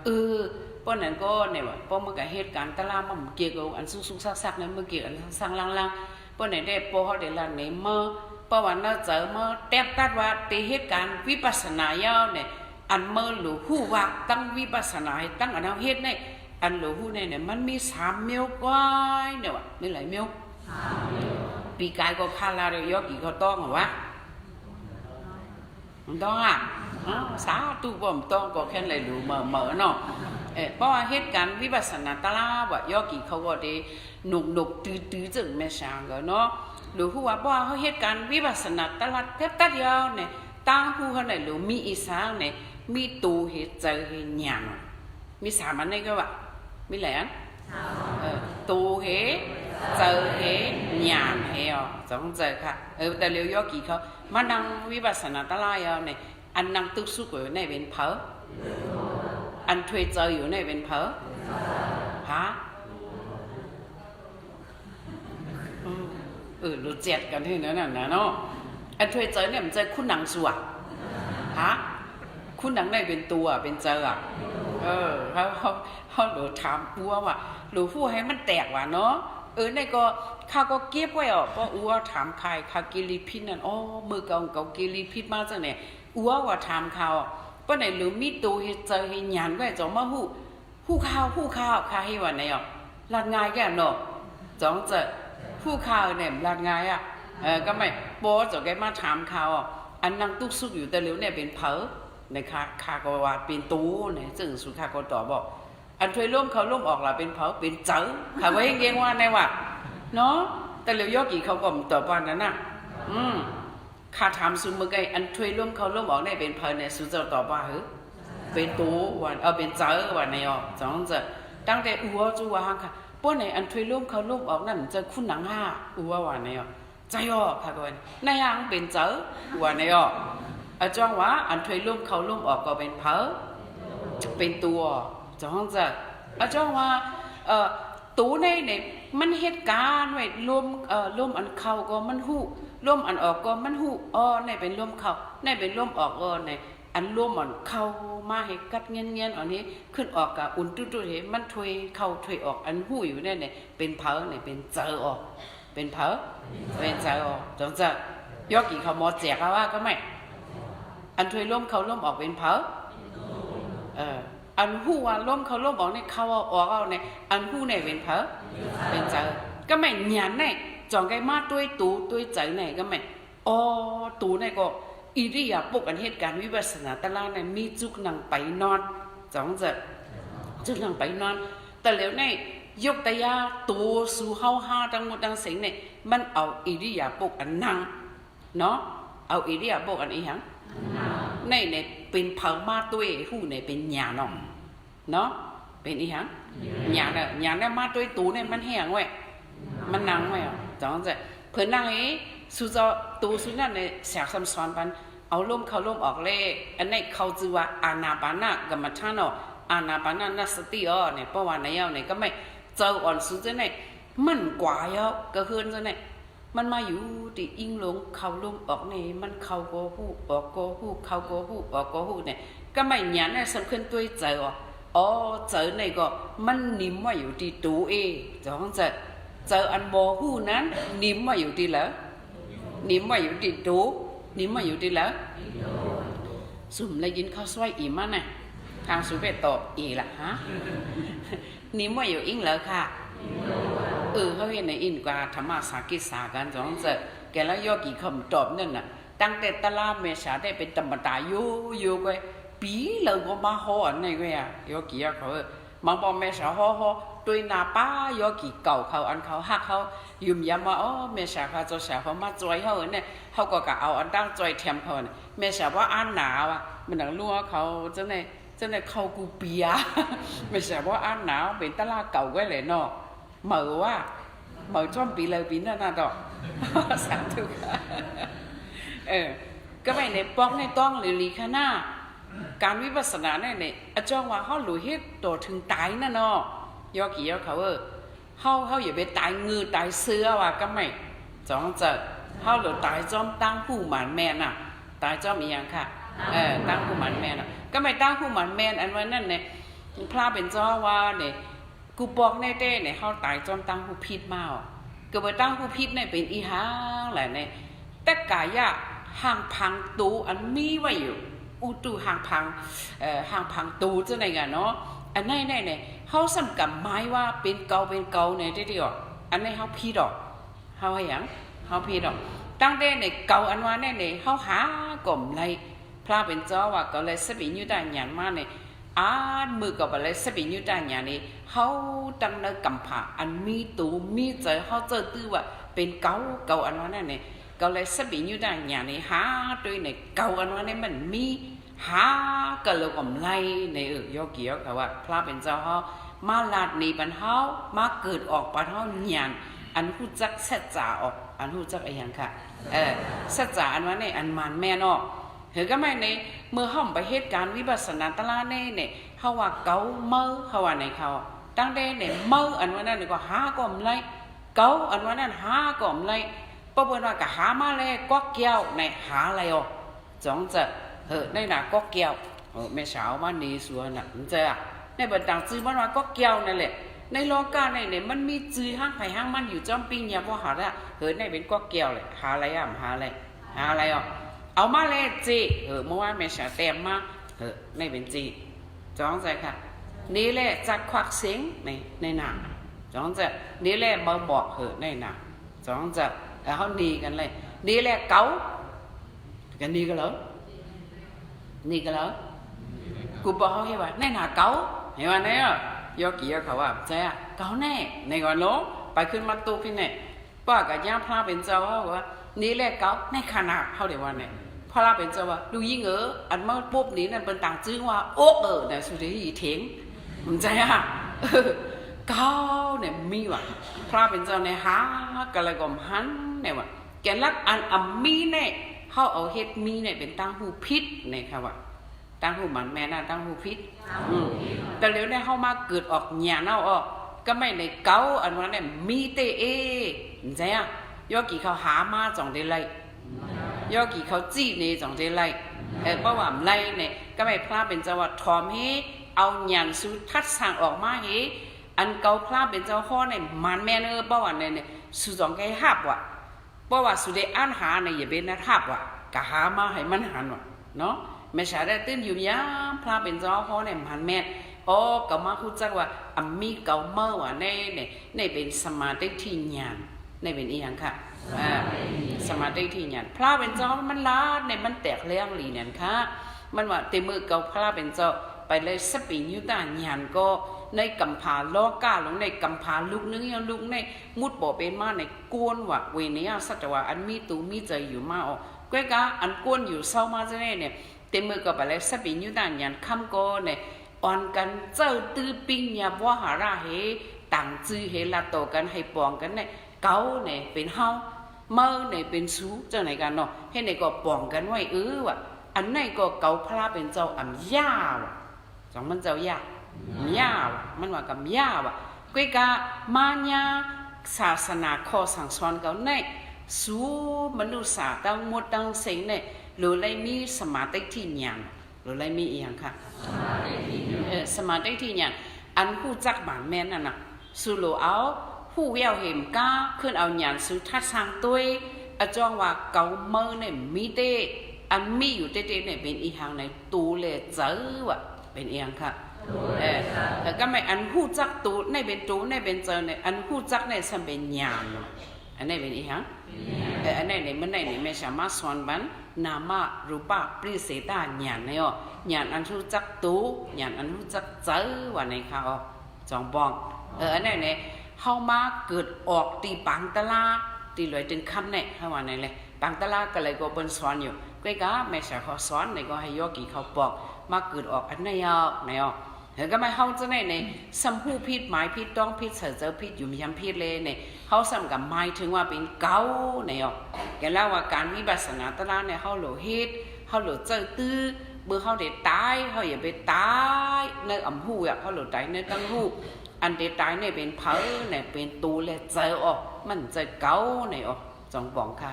ป้อนั้นก็เนี่ยว่าป้อมันก็เหตุการณ์ตะลามันเกี่ยวกับอันซุกซักๆเนี่ยมันเกี่ยวอันซังล่างๆป้อไหนได้ป้อเขาได้ละเนี่ยเมื่อเพราะว่าน่าเจอเมื่อแทบตัดว่าตีเหตุการณ์วิปัสสนายาวเนี่ยอันเมื่อหลูหูว่าตั้งวิปัสสนาตั้งอันเอาเหตุเนี่ยอันหลูหูเนี่ยมันมี3 มิลกว่าเนี่ยว่าไม่หลายมิลปีกายก็คาลาเรียกี่เขาต้องหรอวะมันต้องอ่ะสาธุบ่มต้องก็แค่ไหนหลูเหม่อเนาะเพราะว่าเหตุการณ์วิปัสสนาตลาว่ายกี่เขาก็ได้หนุกตื้อจึงไม่ช่างก็เนาะหรือผู้ว่าบ่เขาเหตุการณ์วิปัสสนาตลาดแทบตัดยาวเนี่ยตั้งผู้เขาไหนหรือมีอีสานเนี่ยมีตูเหตุเจอเหตุหยางมี3 อันนี้ก็ว่ามีหลายอันตูเหตุเจอเหตุหยางเหรอสองเจอค่ะแต่เรียวยกี่เขามานั่งวิปัสสนาตลาดยาวเนี่ยอันนั่งตึกสุกอยู่ในเป็นเพออันถวยเจออยู่ในเป็นเพอฮะรู้เจ็ดกันที่นั่นน่ะเนาะอันถวยเจอเนี่ยมันจะคุณหนังสัวฮะคุณหนังในเป็นตัวเป็นเจอเขาหลูถามปัวว่าหลูผู้ให้มันแตกว่ะเนาะในก็ข้าก็เก็บไว้เพราะอัวถามใครข้ากิริพิษนั่นมือเก่ากิริพิษมาจากไหนอัวว่าถามเขาเพราะไหนหรือมีตัวเฮเจอเฮหยานก็จะมาผู้ข้าวข้าให้วันไหนลาดง่ายแก่เนาะจ้องจะผู้ข่าวเนี่ยลาดง่ายก็ไม่โป๊จะแกมาถามข่าวอันนั่งตุ๊กซุกอยู่แต่เหลียวเนี่ยเป็นเพอนะคะข้าก็ว่าเป็นตู้เนี่ยซึ่งสุดข้าก็ตอบบอกอันถวยร่มเขาร่มออกละเป็นเพอเป็นเจอข้าไว้เงี้ยว่าในว่าเนาะแต่เหลียวยกี่เขาก็ตอบว่านั้นน่ะข้าถามสุดเมื่อไงอันถวยร่มเขาร่มออกเนี่ยเป็นเพอเนี่ยสุดจะตอบว่าเป็นตู้วันเป็นเจอวันไหนจังจะตั้งแต่อัวจูว่าค่ะป้อนไหนอันถวยร่มเขาร่มออกนั่นจะคุณหนังห้าอัววันไหนใจค่ะก่อนในห้างเป็นเจอวันไหนจ้องว่าอันถวยร่มเขาร่มออกก็เป็นเพอเป็นตัวจ้องจะจ้องว่าตู้ในเนี่ยมันเหตุการณ์ไว้ร่มอันเข้าก็มันหูร่มอันออกก็มันหูในเป็นร่มเข้าในเป็นร่มออกในอันร่มอันเข้ามาให้กัดเงี้ยอันนี้ขึ้นออกกับอุ่นตุ้ยๆมันถวยเข้าถวยออกอันหูอยู่เนี่ยเป็นเพอเนี่ยเป็นเจอออกเป็นเพอเป็นเจอออกจังจะยกกี่เขาหมอแจกว่าก็ไม่อันถวยร่มเขาร่มออกเป็นเพออันหูว่าร่มเขาร่มออกเนี่ยเขาออกเอาเนี่ยอันหูเนี่ยเป็นเพอเป็นเจอก็ไม่หยานเนี่ยจองไก่มาด้วยตูด้วยใจเนี่ยก็ไม่ตูเนี่ยก็อิริยาบถอันเหตุการณ์วิปัสสนาตะลาเนี่ยมีจุกนั่งไปนอนจังจะจุกนั่งไปนอนแต่แล้วเนี่ยยกตะยาตัวสู่เฮาห้าทั้งหมดทั้งสิ่งเนี่ยมันเอาอิริยาบถอันนั่งเนาะเอาอิริยาบถอันนี้หยังเนี่ยเป็นเผามาตัวหูเนี่ยเป็นหยาหนอมเนาะเป็นอีหยังหยาเนี่ยมาตัวตูเนี่ยมันแห้งไว้มันนั่งไว้จังจะเพิ่นนั่งสุจตูสุนั่นเนี่ยเสียคำสอนปันเอาลมเข้าลมออกเลยอันนี้เขาจือว่าอานาปานากรรมฐานอานาปานานัสติเนี่ยเพราะว่าในเนี่ยก็ไม่เจออ่อนสุดจะเนี่ยมันกว่าก็คือจะเนี่ยมันมาอยู่ที่อิงลงเข้าลมออกนี่มันเข้าก็หูออกก็หูเข้าก็หูออกก็หูเนี่ยก็ไม่หยันเนี่ยสำคัญตัวเจอเจอเนี่ยก็มันนิ่มว่าอยู่ที่ตัวจังจะเจออันโบหูนั้นนิ่มว่าอยู่ที่แล้วนิ่มว่าอยู่ที่ตัวนิ่มว่าอยู่ที่แล้วสุ่มเลยยินข้าวซอยอิ่มมั้งเนี่ยทางสุเบตตอบอีละฮะนิ่มว่าอยู่อิงแล้วค่ะเขาเห็นในอินกว่าธรรมะสากิสากันจังจะแกแล้วยอกี่คำตอบนั่นน่ะตั้งแต่ตลาดเมษาได้เป็นธรรมดาอยู่ไปปีเลยก็มาห่ออันไหนก็ยอกี่เขามาบอกเมษาห่อด้วยนาป้ายอกี่เก่าเขาอันเขาหักเขายุ่มยำว่าเมษาเขาจะเสียเขามาจอยเขาเนี่ยเขาก็กะเอาอันตั้งจอยแถมเขาเนี่ยเมษาว่าอันหนาวมันหนังรั่วเขาจะในเขากูเปียไม่ใช่ว่าอันหนาวเป็นตลาดเก่าไว้เลยเนาะเหมือว่าเหมือช่วงปีเลยปีนั่นน่ะดอกสาธุ ก็ไม่ในป้องในต้องหรือลีขนาการวิปัสสนาเนี่ยอาจารย์ว่าเขาหลุยเฮ็ดตัวถึงตายนั่นเนาะยอกี่ยอเขาเขาอย่าไปตายงือตายเสื้อว่าก็ไม่จ้องจะเขาหลุดตายจอมตั้งผู้หมันแม่น่ะตายจอมอีหยังค่ะตั้งผู้หมันแม่น่ะก็ไม่ตั้งผู้หมันแม่อันว่านั่นเนี่ยพระเป็นเจ้าว่าเนี่ยกูบอกในเต้เนี่ยเขาตายจอมตั้งผู้พิษมาก็ไปตั้งผู้พิษเนี่ยเป็นอีหางแหละเนี่ยแต่กายะห่างพังตูอันมีไว้อยู่อุตุห่างพังตูจะไหนกันเนาะอันไหนเนี่ยเขาสำกับไม้ว่าเป็นเกาเนี่ยได้ดีอ่ะอันไหนเขาพีดอกเขาให้ยังเขาพีดอกตั้งแต่เนี่ยเกาอันว่าเนี่ยเขาหากล่อมเลยพระเป็นเจ้าว่าก็เลยสบิญญุตาหยานมาเนี่ยมือกับอะไรสบิญญุตาหยานนี่เขาตั้งในกำผาอันมีตูมีใจเขาเจอตื้อว่าเป็นเกาอันว่าเนี่ยก็เลยสบิญญุตาหยานนี่หาด้วยเนี่ยเกาอันว่าเนี่ยมันมีหาก็เลยก็ไล่ในยอกี่ยอเขาว่าพระเป็นเจ้าเขามาลาดนีปันเขามาเกิดออกปันเขาหยานอันหูจักสัจจะออกอันหูจักอะไรอย่างค่ะสัจจะอันว่าเนี่ยอันมันแม่นอเห็นก็ไม่ในเมื่อห้องไปเหตุการณ์วิปัสสนาตลาดเนี่ยเขาว่าเกาเมื่อเขาว่าในเขาตั้งแต่เนี่ยเมื่ออันว่านั่นก็หาก็ไล่เกาอันว่านั่นหาก็ไล่ปะเปิดว่าก็หามาเลยก็เกี่ยวในหาอะไรอ๋อจ้องจะในหน้าก็เกี่ยวแม่สาวมาหนีสวนน่ะมันจะในบรรดาจื้อมันว่าก็เกี่ยวนั่นแหละในโลกาเนี่ยมันมีจื้อห้างไผ่ห้างมันอยู่จอมปิ้งเนี่ยพอหาละในเป็นก็เกี่ยวเลยหาอะไรอ่ะหาอะไรอ๋อเอามาเลยจีเมื่อวานแม่สาวเต็มมาในเป็นจีจ้องใจค่ะนี่แหละจัดควักเสียงในหนังจ้องจะนี่แหละมาบอกในหนังจ้องจะเขาดีกันเลยนี่แหละเก๋ากันดีกันแล้วนี่ก็แล้วกูบอกเขาให้ว่าในหน้าเก๋าเห็นว่าเนี่ยยอกี่ยอเขาว่าใช่อะเก๋าแน่ในก่อนโน้ไปขึ้นมาตู้ขึ้นเนี่ยป้ากับย่าพระเป็นเจ้าว่านี่แหละเก๋าในขนาดเขาเดี๋ยวว่าเนี่ยพระเป็นเจ้าว่าดูยิ่งอันเมื่อปุ๊บนี้นั่นเป็นต่างจื้อว่าโอ๊กเนี่ยสุดที่เถียงมันใช่อะเก๋าเนี่ยมีว่ะพระเป็นเจ้าในหากันเลยก็หันเนี่ยว่าแกรักอันมีเนี่ยเขาเอาเฮ็ดมีเนี่ยเป็นตั้งหูพิษเนี่ยค่ะว่าตั้งหูมันแม่น่ะตั้งหูพิษแต่เดี๋ยวเนี่ยเขามาเกิดออกหยาเน่าออกก็ไม่ในเก้าอันว่าเนี่ยมีเตใช่อ่ะยอกี่เขาหามาจ่องได้ไรยอกี่เขาจี้เนี่ยจ่องได้ไรเพราะว่าไรเนี่ยก็ไม่พลาดเป็นจังหวัดทอมเฮเอาหยานสุทัดสั่งออกมาเฮอันเกาพลาดเป็นเจ้าข้อเนี่ยมันแม่เนอเพราะว่าเนี่ยสุจ่องแกหับว่ะเพราะว่าสุดได้อ่านหาในอย่าเป็นนักหับว่ะกะหามาให้มันหันว่ะเนาะไม่ใช่ได้ตื่นอยู่ยามพระเป็นเจ้าพ่อเนี่ยมันแม่ก็มาพูดจักว่ามีเก่าเมื่อว่ะในเป็นสมาธิที่ญาณในเป็นอีหยังค่ะสมาธิที่ญาณพระเป็นเจ้ามันล้าในมันแตกเลี้ยงหลีเนี่ยค่ะมันว่าเต็มมือเก่าพระเป็นเจ้าไปเลยสปิญญุตาญาณก็ในกำพาล้อกาลงในกำพาลูกนึงยังลูกในมุดบ่เป็นมาในกวนว่ะเวเนียสัตว์ว่าอันมีตูมีใจอยู่มาก็กะอันกวนอยู่เศร้ามาจะเนี่ยเต็มมือกับอะไรสปิญญุตาญาณคำก็เนี่ยอ่อนกันเจ้าตื้อปิ้งยาว่าหาราเฮต่างจื้อเฮลาโตกันให้ปองกันเนี่ยเก้าเนี่ยเป็นเฮาเมื่อเนี่ยเป็นสูเจ้าไหนกันเนาะให้เนี่ยก็ปองกันไว้ว่ะอันไหนก็เก้าพระเป็นเจ้าอันย่าว่ะสองมันเจ้าย่าว่ะมันว่ากับย่าว่ะก็กะมาญาศาสนาข้อสั่งสอนเขาเนี่ยสู้มนุษย์ศาสตร์ตั้งหมดตั้งเสียงเนี่ยหรือไรมีสมาธิที่ญาณหรือไรมีอีหยังค่ะสมาธิที่ญาณอันผู้จักบานแม่นน่ะสุโลเอาผู้เวียวเห็มก้าขึ้นเอาญาณสุทัศสังตัวอจ้องว่าเกาเมื่อเนี่ยมีเตอันมีอยู่เตเนี่ยเป็นอีหยังในตูเลยเจอว่ะเป็นอีหยังค่ะแต่ก็ไม่อันผู้จักตูในเป็นตูในเป็นเจอเนี่ยอันผู้จักในสัมเป็นญาณอันนี้เป็นอีหยังอันนี้เนี่ยมันเนี่ยไม่สามารถสอนบันนามารูปะปริเสตาญาณเนี่ยญาณอันรู้จักตูญาณอันรู้จักเจอว่าในเขาจองบองอันนี้เนี่ยเข้ามาเกิดออกตีปังตะลาตีลอยถึงคำเนี่ยเขาว่าในเลยปังตะลาก็เลยก็บนสอนอยู่ก็ไม่ใช่เขาสอนในก็ให้โยกีเขาบอกมาเกิดออกอันนี้ใน ก็ไม่เขาจะในสัมผู้พิษหมายพิษต้องพิษเจอพิษอยู่มียำพิษเลยเนี่ยเขาสัมกับหมายถึงว่าเป็นเก้าเนี่ยอ๋อแกเล่าว่าการวิปัสสนาตระเนี่ยเขาหลุดเฮ็ดเขาหลุดเจอตื้อเมื่อเขาเด็ดตายเขาอย่าไปตายในอ่ำหูอ่ะเขาหลุดตายในตั้งหูอันเด็ดตายเนี่ยเป็นเผอเนี่ยเป็นตูเลยเจออ๋อมันเจอเก้าเนี่ยอ๋อจงบอกค่ะ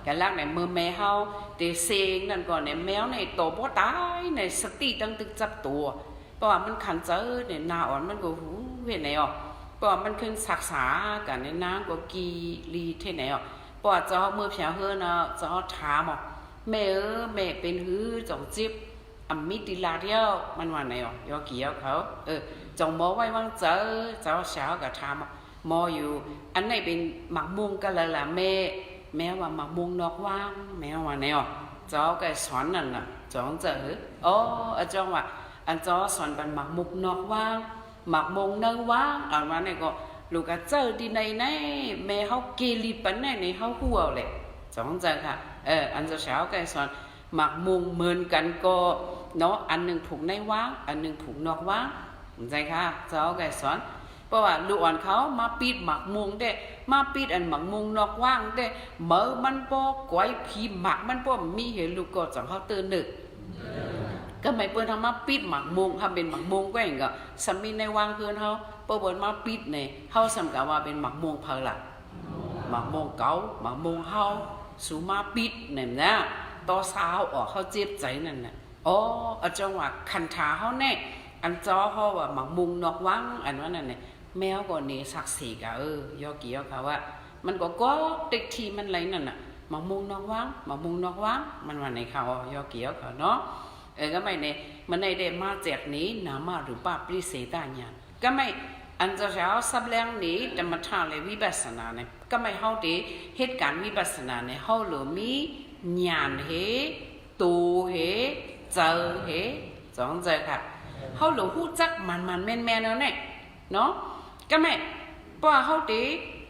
แกเล่าเนี่ยเมื่อแม่เขาเด็ดเซงนั่นก่อนเนี่ยแมวเนี่ยโตบ่ตายเนี่ยสติตั้งตึกจับตัวเพราะว่ามันขันเจอเนี่ยนาอ่อนมันก็หูเห็นไหนอ๋อเพราะว่ามันขึ้นศักษากันในน้ำก็กีรีเท่ไหนอ๋อเพราะว่าเจ้าเมื่อเพียงเฮือนะเจ้าถามอ๋อแม่แม่เป็นหื้อจงจิบมิติลาเดียวมันว่าไหนอ๋อยอกี่เขาจงบอกไว้ว่าเจ้าสาวกับถามมออยู่อันไหนเป็นหมักมุงก็เลยล่ะแม่ว่าหมักมุงนอกว่างแม่ว่าไหนอ๋อเจ้าก็สอนนั่นน่ะจงเจออาจารย์ว่าอันเจ้าสอนเป็นหมักมุกนอกว่างหมักมุงเนื้อว่างอันว่าไหนก็ลูกก็เจอที่ไหนแม่เขาเกลีปันไหนเขาหัวเลยจงเจอค่ะอันเจ้าสาวก็สอนหมักมุงเหมือนกันก็เนาะอันหนึ่งผูกในว่างอันหนึ่งผูกนอกว่างใจค่ะเจ้าก็สอนเพราะว่าลูกอ่อนเขามาปิดหมักมุงได้มาปิดอันหมักมุงนอกว่างได้เมื่อมันปอกไว้ผีหมักมันปอมีเห็นลูกก็จังเขาตื่นนึกก็ไม่เปิดทำมาปิดหมักมุงทำเป็นหมักมุงก็อย่างก็สามีในว่างเพื่อนเขาเปิดมาปิดเนี่ยเขาสำคัญว่าเป็นหมักมุงเพล่ะหมักมุงเก่าหมักมุงเขาสูมาปิดเนี่ยนะต่อสาวออกเขาเจ็บใจนั่นน่ะอาจารย์ว่าคันถาเขาเนี่ยอันจ้อเขาว่าหมักมุงนอกว่างอันว่านั่นเนี่ยแมวก็เนี่ยศักดิ์ศรีกะยอกี่ยอเขาว่ามันก็เด็กทีมันไรนั่นน่ะหมักมุงนอกว่างหมักมุงนอกว่างมันว่าในเขายอกี่ยอเขาเนาะก็ไม่เนี่ยมันในเดมาแจกนี้นามาหรือป้าปริเสตาญาก็ไม่อันจะเช้าสับแรงนี้จะมาทำเลยวิปัสสนาเนี่ยก็ไม่เขาดีเหตุการณ์วิปัสสนาเนี่ยเขาหรือมีญาณเหตูเหเจอเหสองเจอค่ะเขาหรือหู้จักมันแม่แล้วเนี่ยเนาะก็ไม่เพราะเขาดี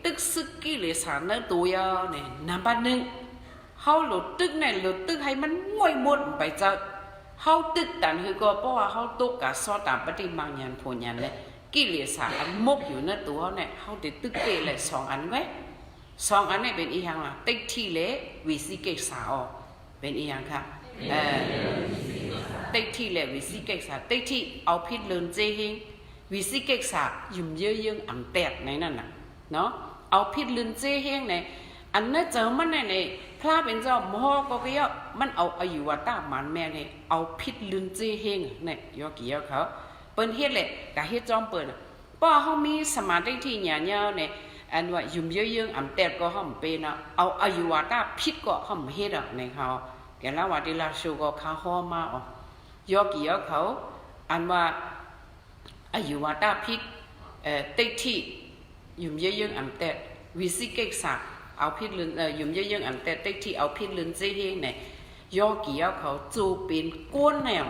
ตึกซึกกี้เลยสารเนื้อตัวยาวเนี่ยน้ำบ้านหนึ่งเขาหรือตึกเนี่ยหรือตึกให้มันง่วยหมดไปเจอเขาตึกแต่คือก็เพราะว่าเขาตกกับซอตามปฏิบัติญาณผู้ญาณเลยกิเลสอันมกอยู่ในตัวเนี่ยเขาติดตึกเกลเลยสองอันไว้สองอันนี้เป็นอีหยังล่ะติดที่เละวิสิเกษาเป็นอีหยังค่ะติดที่เละวิสิเกษาติดที่เอาพิษเลินเจหิงวิสิเกษายุ่มเยอะยังอ่ำแตกในนั่นน่ะเนาะเอาพิษเลินเจหิงในอันนั้นเจอมันในพระเป็นเจ้ามอก็เกี่ยวมันเอาอายุวัตามันแม่เนี่ยเอาพิษลืนเจเฮงเนี่ยยอกี่ยอเขาเปิ้นเฮ็ดแหละกะเฮ็ดจอมเปิ้นป้อเฮามีสมาธิที่หยาเยาวเนี่ยอันว่ายุ่มเยอะๆอำแตดก็เฮาเป็นอ่ะเอาอายุวัตาพิษก็เฮาเฮ็ดอ่ะในเขาแกละว่าดิลาชูก็เขาฮ้อมาอ๋อยอกี่ยอเขาอันว่าอายุวัตาพิษติที่ยุ่มเยอะๆอำแตดวิสิเกษาเอาพิษลืนยุ่มเยอะๆอันแต่ติที่เอาพิษลืนเจเฮงเนี่ยยอกี่ยอเขาจูเป็นก้นแนว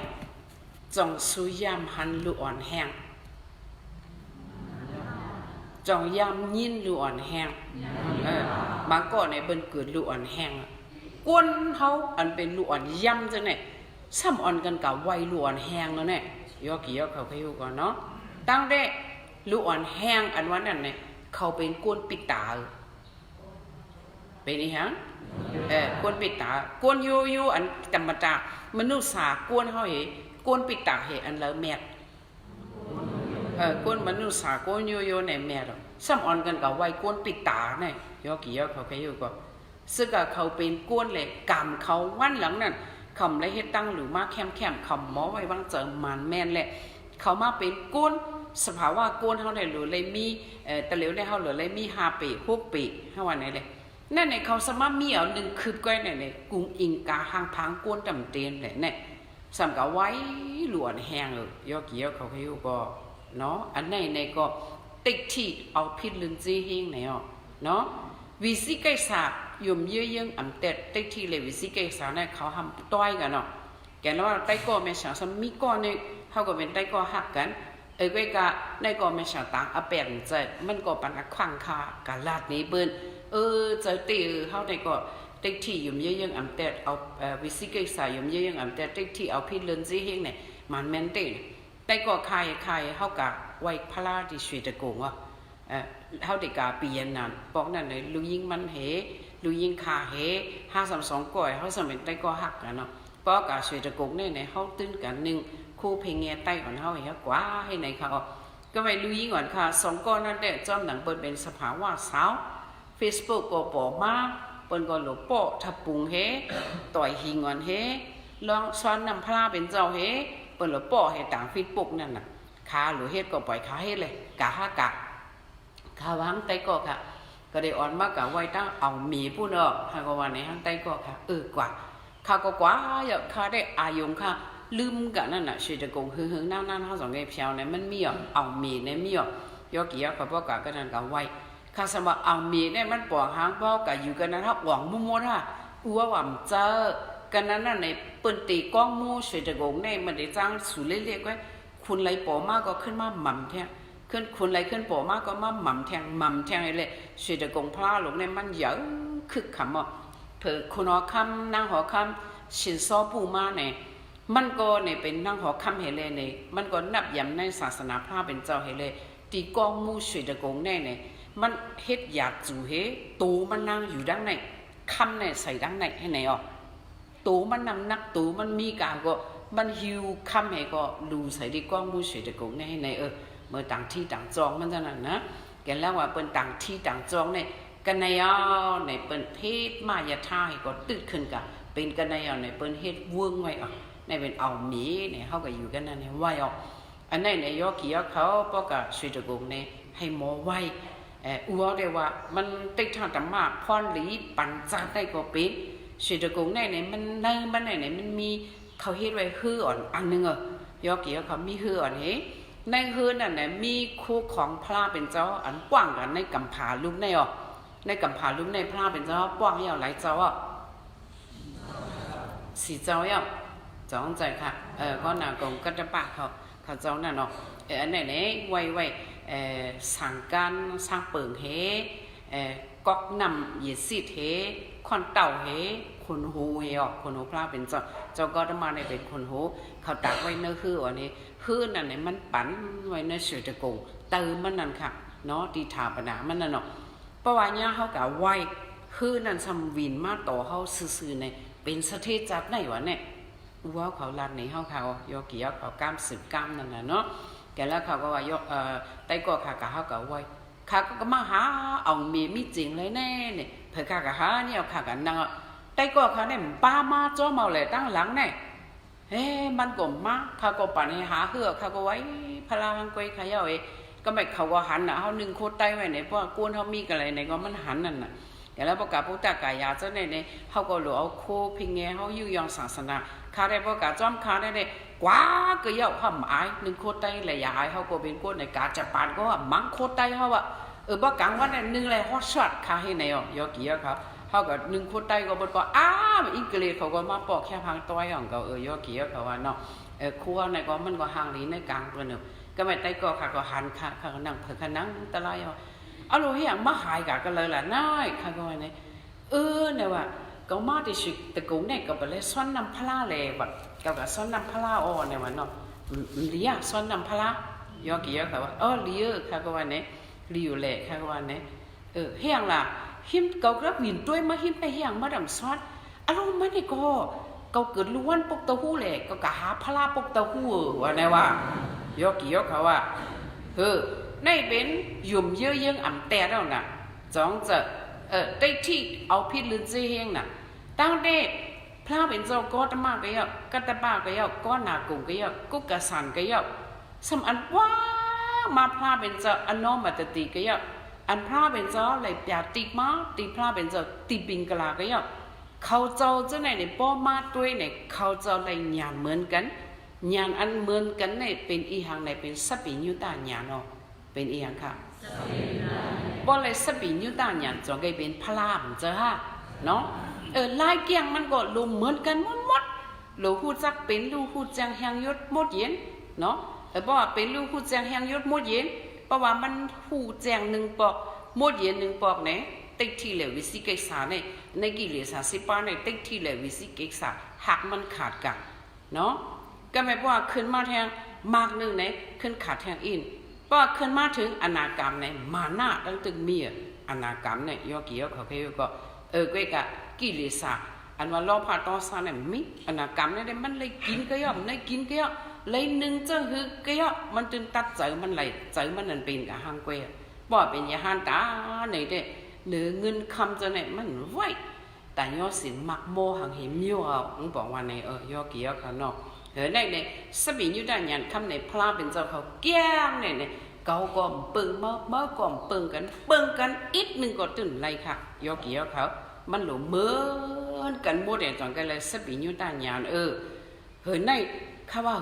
จงสุยามหันลูอ่อนแห้งจงยามยินลูอ่อนแห้งบางก่อนในเบิ่นเกิดลูอ่อนแห้งก้นเขาอันเป็นลูอ่อนย่ำจังเนี่ยซ้ำอ่อนกันกับวัยลูอ่อนแห้งแล้วเนี่ยยอกี่ยอเขาให้อยู่ก่อนเนาะตั้งแต่ลูอ่อนแห้งอันวันนั้นเนี่ยเขาเป็นก้นปิดตาเป็นอีหยังกวนปิดตากวนอยู่อันธรรมดามนุษย์สากวนเฮาเหกวนปิดตาเหอันละแม่กวนมนุษย์สากวนอยู่ในแม่ดอกซ้ำอ่อนกันกับไว้กวนปิดตาเนี่ยยอกี่ยอเขาอยู่ก็ซึ่งก็เขาเป็นกวนเลยกรรมเขาวันหลังนั้นคำไรเฮ็ดตั้งหรือมาแคมคำหมอไว้วางเจอมันแม่นแหละเขามาเป็นกวนสภาวะกวนเฮาได้หรือเลยมีตะเหลวได้เฮาหรือเลยมี5 ปี6 ปีเฮาว่าไหนเลยนั่นในเขาสามารถมีเอาหนึ่งคืบก้อยในกุ้งอิงกาหางพังก้นดำเตียนเลยเนี่ยสำกับไว้หลวนแห้งยอกี่ยอเขาให้อยู่ก็เนาะอันในก็ติดที่เอาพิษลืนจีเฮงไหนเนาะวิสิเกษายุ่มเยอะยังอ่ำแต่ติดที่เลยวิสิเกษาเนี่ยเขาทำต้อยกันเนาะแกแล้วว่าไต้ก่อไม่ฉาสมีก่อนเนี่ยเขาก็เป็นไต้ก่อหักกันก็กะในก่อไม่ฉาต่างอเปลี่ยนใจมันก็ปัญหาขวางคากาลาดนี้เบิ้นจะตีเขาในก็ติดที่ยุ่มเยอะยังอ่ำแต่เอาวิสิเกษายุ่มเยอะยังอ่ำแต่ติดที่เอาพิษเลินจีเฮงเนี่ยมันแม่นเต้ แต่ก็ใครเขากะไว้พระราที่ช่วยตะโกงเขาได้กาเปลี่ยนนั่นบอกนั่นเลยลูยิงมันเหลูยิงขาเห532ก่อยเขาสมัยแต่ก็หักกันเนาะเพราะกาช่วยตะโกงเนี่ยเขาตื้นกันหนึ่งคู่เพลงเงี้ยใต้ก่อนเขาเหี้ยกว่าให้ไหนเขาก็ไปลูยิงก่อนค่ะ2ก้อนนั่นแหละจอมหนังเปิดเป็นสภาวะสาว Facebook ก็ปอมาเปิ้นก็หลบปอทับปุงเฮต่อยหิงก่อนเฮลองซ้อนนำพระเป็นเจ้าเฮเปิ้นหลบปอให้ต่าง Facebook นั่นน่ะขาหรือเฮ็ดก็ปล่อยขาเฮ็ดเลยกะ5กะขาวังไตก็ค่ะก็ได้อ่อนมากกะไว้ตั้งเอาหมีผู้เนาะหาก็ว่าในห้างไตก็ค่ะกว่าข้าก็กว่าอย่าข้าได้อายงค่ะลืมกันนั่นน่ะช่วยจะกงหึงๆนั่นๆเฮาสองไอ้เพียวเนี่ยมันมีเอาหมีเนี่ยมียอกี่ยอก็บ่กะก็นั่นก็ไว้ข้าสมเอาหมีเนี่ยมันปวงหางบ่กะอยู่กันนั้นเฮาหวังมุมๆฮะอัวว่าเจอกันนั้นน่ะในเปิ้นตีกล้องมู่ช่วยจะกงเนี่ยมันได้จ้างสู่เล็กๆไว้คุณไหลปอมากก็ขึ้นมาหม่ำแท้ขึ้นคุณไหลขึ้นปอมากก็มาหม่ำแทงเลยช่วยจะกงพระหลงเนี่ยมันเยอะคึกขำเพิ่นคุณหอคำนางหอคำสินซอปูมาเนี่ยมันก็เนี่ยเป็นนางหอคำเฮเลยเนี่ยมันก็นับยำในศาสนาพระเป็นเจ้าเฮเลยตีกองมู่ช่วยจะกงเนี่ยมันเฮ็ดอยากจูเฮตูมันนั่งอยู่ดังไหนคำเนี่ยใส่ดังไหนให้ไหนตูมันนำนักตูมันมีกาก็มันหิวคำให้ก็ดูใส่ดีกองมู่ช่วยจะกงเนี่ยให้ไหนเมื่อต่างที่ต่างจองมันเท่านั้นนะแกแล้วว่าเป็นต่างที่ต่างจองเนี่ยกันในในเป็นเพศมายาท่าให้ก็ตื่นขึ้นกันเป็นกันในในเป็นเฮ็ดวงไว้ในเป็นเอาหมีเนี่ยเขาก็อยู่กันนั่นเนี่ยไว้อันนั้นในยอกี่ยอเขาปอกะช่วยจะกงเนี่ยให้หมอไว้อัวเดียวว่ามันติดทางธรรมะพรหลีปัญจาได้ก็เป็นช่วยจะกงเนี่ยมันในมันเนี่ยมันมีเขาเฮ็ดไว้ฮืออ่อนอันนึงยอกี่ยอเขามีฮืออ่อนเฮในฮือนั่นเนี่ยมีคู่ของพระเป็นเจ้าอันกว้างกันในกำผาลุกในในกำผาลุกในพระเป็นเจ้ากว้างยาวหลายเจ้า4เจ้าจ้องใจค่ะก็นากงก็จะปะเขาเจ้านั่นเนาะอันไหนไว้สั่งการสร้างเปิงเฮก๊อกนำเหยียดสิเฮคอนเต่าเฮคนหูเฮคนหูพระเป็นเจ้าก็จะมาในเป็นคนหูเขาตักไว้เนื้อคืออันนี้คือนั่นเนี่ยมันปั่นไว้ในเสือตะกงเติมมันนั่นค่ะเนาะตีถาปนามันนั่นเนาะเพราะว่าเนี่ยเขากะไว้คือนั่นสำวินมาต่อเขาซื่อๆในเป็นสเทจับได้วะเนี่ยว่าเขาลัดในเขายอกี่ยอเขากล้าม10กล้ามนั่นน่ะเนาะแกแล้วเขาก็ว่ายกไต้ก็ค่ะกะเขาก็ไว้ค่ะก็มาหาเอาเมียมีจริงเลยแน่เนี่ยเผื่อค่ะกะหาเนี่ยค่ะกันนั่งไต้ก็ค่ะเนี่ยป้ามาจ้อเมาเลยตั้งหลังเนี่ยมันก็มาเขาก็ปั่นให้หาเหือเขาก็ไว้พลังกวยขย่าก็ไม่เขาก็หันเขา1โคตรไต้ไว้เนี่ยเพราะกวนเขามีกันอะไรเนี่ยก็มันหันนั่นน่ะแต่แล้วประกาศพุทธกายาเจ้าเนี่ยเขาก็หลวเอาโคพิงเงเขาอยู่ยองศาสนาข้าได้ประกาศจ้อมข้าได้กว่าก็เยอะเขาหมาย1โคตรไต้เลยยายเขาก็เป็นคนในกาจะปานก็ว่ามังโคตรไต้เขาว่าบ่กลางวันนึงเลยฮอตช็อตข้าให้ไหนยอกี่ครับเขาก็1โคตรไต้ก็บ่ก็อังกฤษเขาก็มาปอกแค่พังต้อยของเขายอกี่เขาว่าเนาะครัวในก็มันก็ห่างหลีในกลางตัวนึงก็ไม่ไต้ก็ข้าก็หันข้าก็นั่งเผื่อข้านั่งตะไลเอาลูกให้อย่างมาหายกันเลยล่ะน้อยข้าก็ว่าเนี่ยเนี่ยว่าก็มาที่สุดตะกุงเนี่ยก็ไปเลยซ้อนนำพลาเลยแบบก็ซ้อนนำพลาเนี่ยว่าเนาะเลี้ยซ้อนนำพลายอกี่ยอค่ะว่าเลี้ยข้าก็ว่าเนี่ยเลี้ยแหละข้าก็ว่าเนี่ยเฮียงล่ะหิมก็รับวินด้วยมาหิมไปเฮียงมาดำซ้อนอารมณ์มันนี่ก็เกิดล้วนปกตะหู้แหละก็หาพลาปกตะหู้ว่าเนี่ยว่ายอกี่ยอเขาว่าในเป็นยุ่มเยอะยังอ่ำแต่แล้วน่ะจ้องจะได้ที่เอาพิษลืนเจียงน่ะตั้งแต่พระเป็นเจ้าก็ตมาก็ยอกกัตบ้าก็ยอกก็นากุงก็ยอกกุกสันก็ยอกสำอันว่ามาพระเป็นเจ้าอนนมัตติก็ยอกอันพระเป็นเจ้าเลยปยาติมาตีพระเป็นเจ้าตีปิงกลาก็ยอกเขาเจ้าเจ้าไหนเนี่ยป้อมาด้วยเนี่ยเขาเจ้าเลยญาณเหมือนกันญาณอันเหมือนกันเนี่ยเป็นอีหังเนี่ยเป็นสัพพิญญุตาญาณเป็นอีหังค่ะบ่เลยสปิญุตาญาณจงก็เป็นพลามเจ้าฮะเนาะลายเกียงมันก็ลมเหมือนกันหมดลูกฮู้จักเป็นลูกฮู้จังแห่งยศหมดเย็นเนาะเพราะว่าเป็นลูกฮู้จังแห่งยศหมดเย็นเพราะว่ามันฮู้แจ้ง1ปอกหมดเย็น1ปอกเนี่ยติดที่เลยวิสิกิษาเนี่ยในกิเลส10ปาเนี่ยติดที่เลยวิสิกิษาหักมันขาดกันเนาะก็หมายว่าขึ้นมาแทง มากนึงเนี่ยขึ้นขาดแทงอินป้อขึ้นมาถึงอนาคตเนี่ยมาหน้าตั้งตึงมีอนาคตเนี่ยยอกี่ยอเขาก็ก็กะกิเลสอันว่าล้อพาตอซาเนี่ยมิอนาคตเนี่ยมันเลยกินก็ย่อมเลยกินก็ย่อเลยหนึ่งเจ้าคือก็ย่อมันจึงตัดใจมันไหลใจมันนั่นเป็นกับหางเกยบ่เป็นยาหันตาเนี่ยเด้เนื้อเงินคำจะเนี่ยมันไหวแต่ยอสินมักโมหังเห็นมิวเอามึงบอกว่าเนี่ยยอกี่ยอเขาเนาะในเนี่ยสบิยุดายันคำในพระเป็นเจ้าเขาแก้งเนี่ยเขาก็ปึงเมื่อก่อนปึงกันอีกหนึ่งก็ตื่นไรค่ะยอกี่ยอเขามันหลงเหมือนกันโมเดลจังกันเลยสบิยุดายันในข้าว่า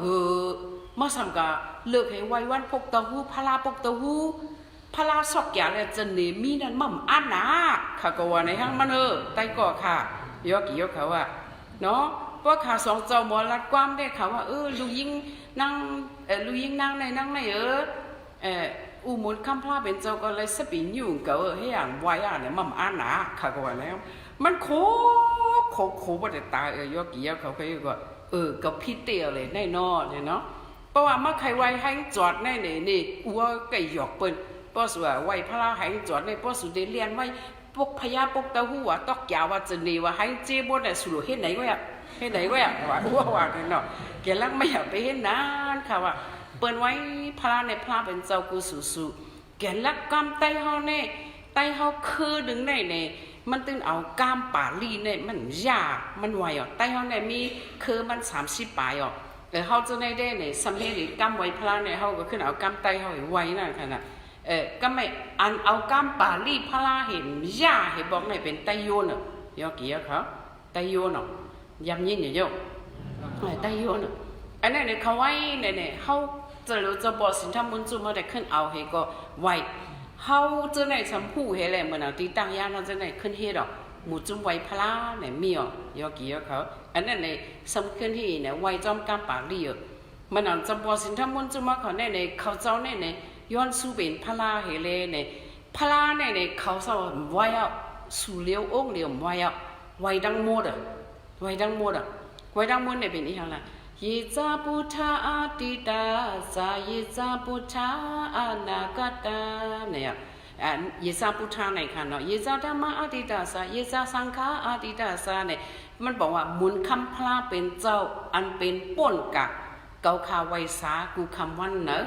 มาสำกาเลือกให้ไว้วันพกเต้าหู้พลาพกเต้าหู้พลาสอกอย่างเนี่ยจะหนีมีนั่นมั่มอันนะข้าก็ว่าในห้างมันไต้ก่อค่ะยอกี่ยอเขาว่าเนาะเพราะขาสองเจ้าหมอรัดความได้ค่ะว่าลูกยิงนั่งนั่งในอุมุนคำพลาเป็นเจ้าก็เลยสปินอยู่เก๋ให้อย่างไว้เนี่ยมั่มอันนะข้าก็ว่าแล้วมันโคว่าแต่ตายยอกี่ยอเขาก็กับพี่เตียวเลยแน่นอนเนาะเพราะว่าเมื่อใครไว้ให้จอดแน่นี่อัวไก่หยอกเปิ้นเพราะว่าไว้พระให้จอดในเพราะสุดเรียนไว้ปกพญาปกเต้าหู้ว่าตอกยาวว่าจะนี่ว่าให้เจ็บบ่ได้สุดเฮ็ดไหนก็ว่าอัวว่าเนาะแกลักไม่อยากไปเฮ็ดนานค่ะว่าเปิ้นไว้พระในพระเป็นเจ้ากูสุแกลักกำไตเฮาแน่ไตเฮาคือดึงได้เนี่ยมันตึงเอาก้ามป่าลีเนี่ยมันยามันไวไตเฮาเนี่ยมีคือมัน30ปลายเขาจะได้เนี่ยสำเร็จก้ามไว้พระเนี่ยเขาก็ขึ้นเอาก้ามไตเฮาไว้นั่นขนาดก็ไม่อันเอาก้ามป่าลีพระเห็นยาเห็นบอกเนี่ยเป็นไตโยนยอกี่เขาไตโยนยำยินอย่างเดียวไตโยนอันนั้นเนี่ยเขาไว้เนี่ยเขาจะรู้จะบอกสินทำบุญจุมาได้ขึ้นเอาเฮก็ไว้เขาจะได้สัมผู้เฮเลยเหมือนเอาตีตั้งยาเราจะได้ขึ้นเฮดอกหมู่จุ่มไว้พลาเนี่ยมียอกี่ยอเขาอันนั้นเนี่ยสำคัญที่เนี่ยไว้จอมกำปากดีมันเอาจะบอกสินทำบุญจุมาเขาเนี่ยเขาเจ้าเนี่ยย้อนสู้เป็นพลาเฮเลยเนี่ยพลาเนี่ยเขาเจ้าไว้สู้เลี้ยวองเลี้ยวไว้ดังโมดไว้ดังโมดเนี่ยเป็นอีกอย่างละยิจาพุทธาอาติตาสายิจาพุทธาอนาคตาเนี่ยยิจาพุทธาในขันเนาะยิจาธรรมอาติตาสายิจาสังฆาอาติตาสาเนี่ยมันบอกว่ามุนคำพลาเป็นเจ้าอันเป็นป่นกะเกาคาไวสากูคำวันเนอะ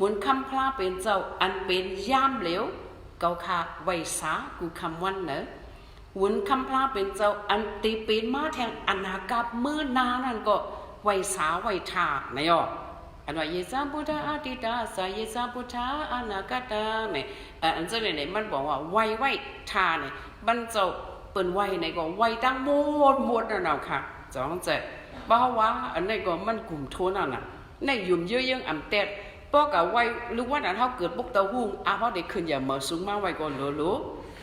มุนคำพลาเป็นเจ้าอันเป็นย่ามเหลวเกาคาไวสากูคำวันเนอะวุนคำพลาเป็นเจ้าอันตีเป็นมาแทงอนาคตมือนานั่นก็ไวสาไวทาเนี่ยอันว่าเยซัมพุทธาอาติตาสาเยซัมพุทธาอนาคตาเนี่ยอันเจ้าเนี่ยมันบอกว่าไวทาเนี่ยบรรเจ้าเปิ่นไวเนี่ยก็ไวตั้งหมดนั่นเอาค่ะจ้องเจ๊บ่าวว่าอันนี้ก็มันกลุ่มโทนั่นน่ะในยุ่มเยอะยังอ่ำเต็ดป้อกับไวหรือว่านั้นเขาเกิดปุกเต้าหู้อาเพราะเด็กขึ้นอย่ามาสูงมาไวก่อนรู้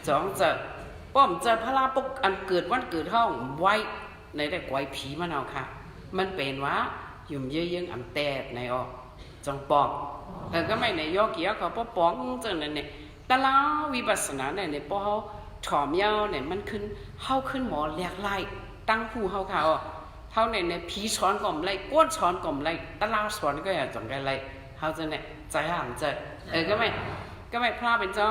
จ้องเจ๊ป้อมเจ๊พระปุกอันเกิดวันเกิดห้องไวในได้ไวผีมันเอาค่ะมันเป็นว่ายุ่มเยอะยังอ่ำแตดในจงปองก็ไม่ในยอกี่เขาป้อปองจังเนี่ยตลาวิปัสสนาเนี่ยป้อเขาถอมยาวเนี่ยมันขึ้นหมอแหลกไล่ตั้งผู้เขาในผีช้อนกล่อมไล่ก้นช้อนกล่อมไล่ตลาช้อนก็อย่าจังไงไล่เขาจะเนี่ยใจห่างใจก็ไม่พลาดเป็นจ้อ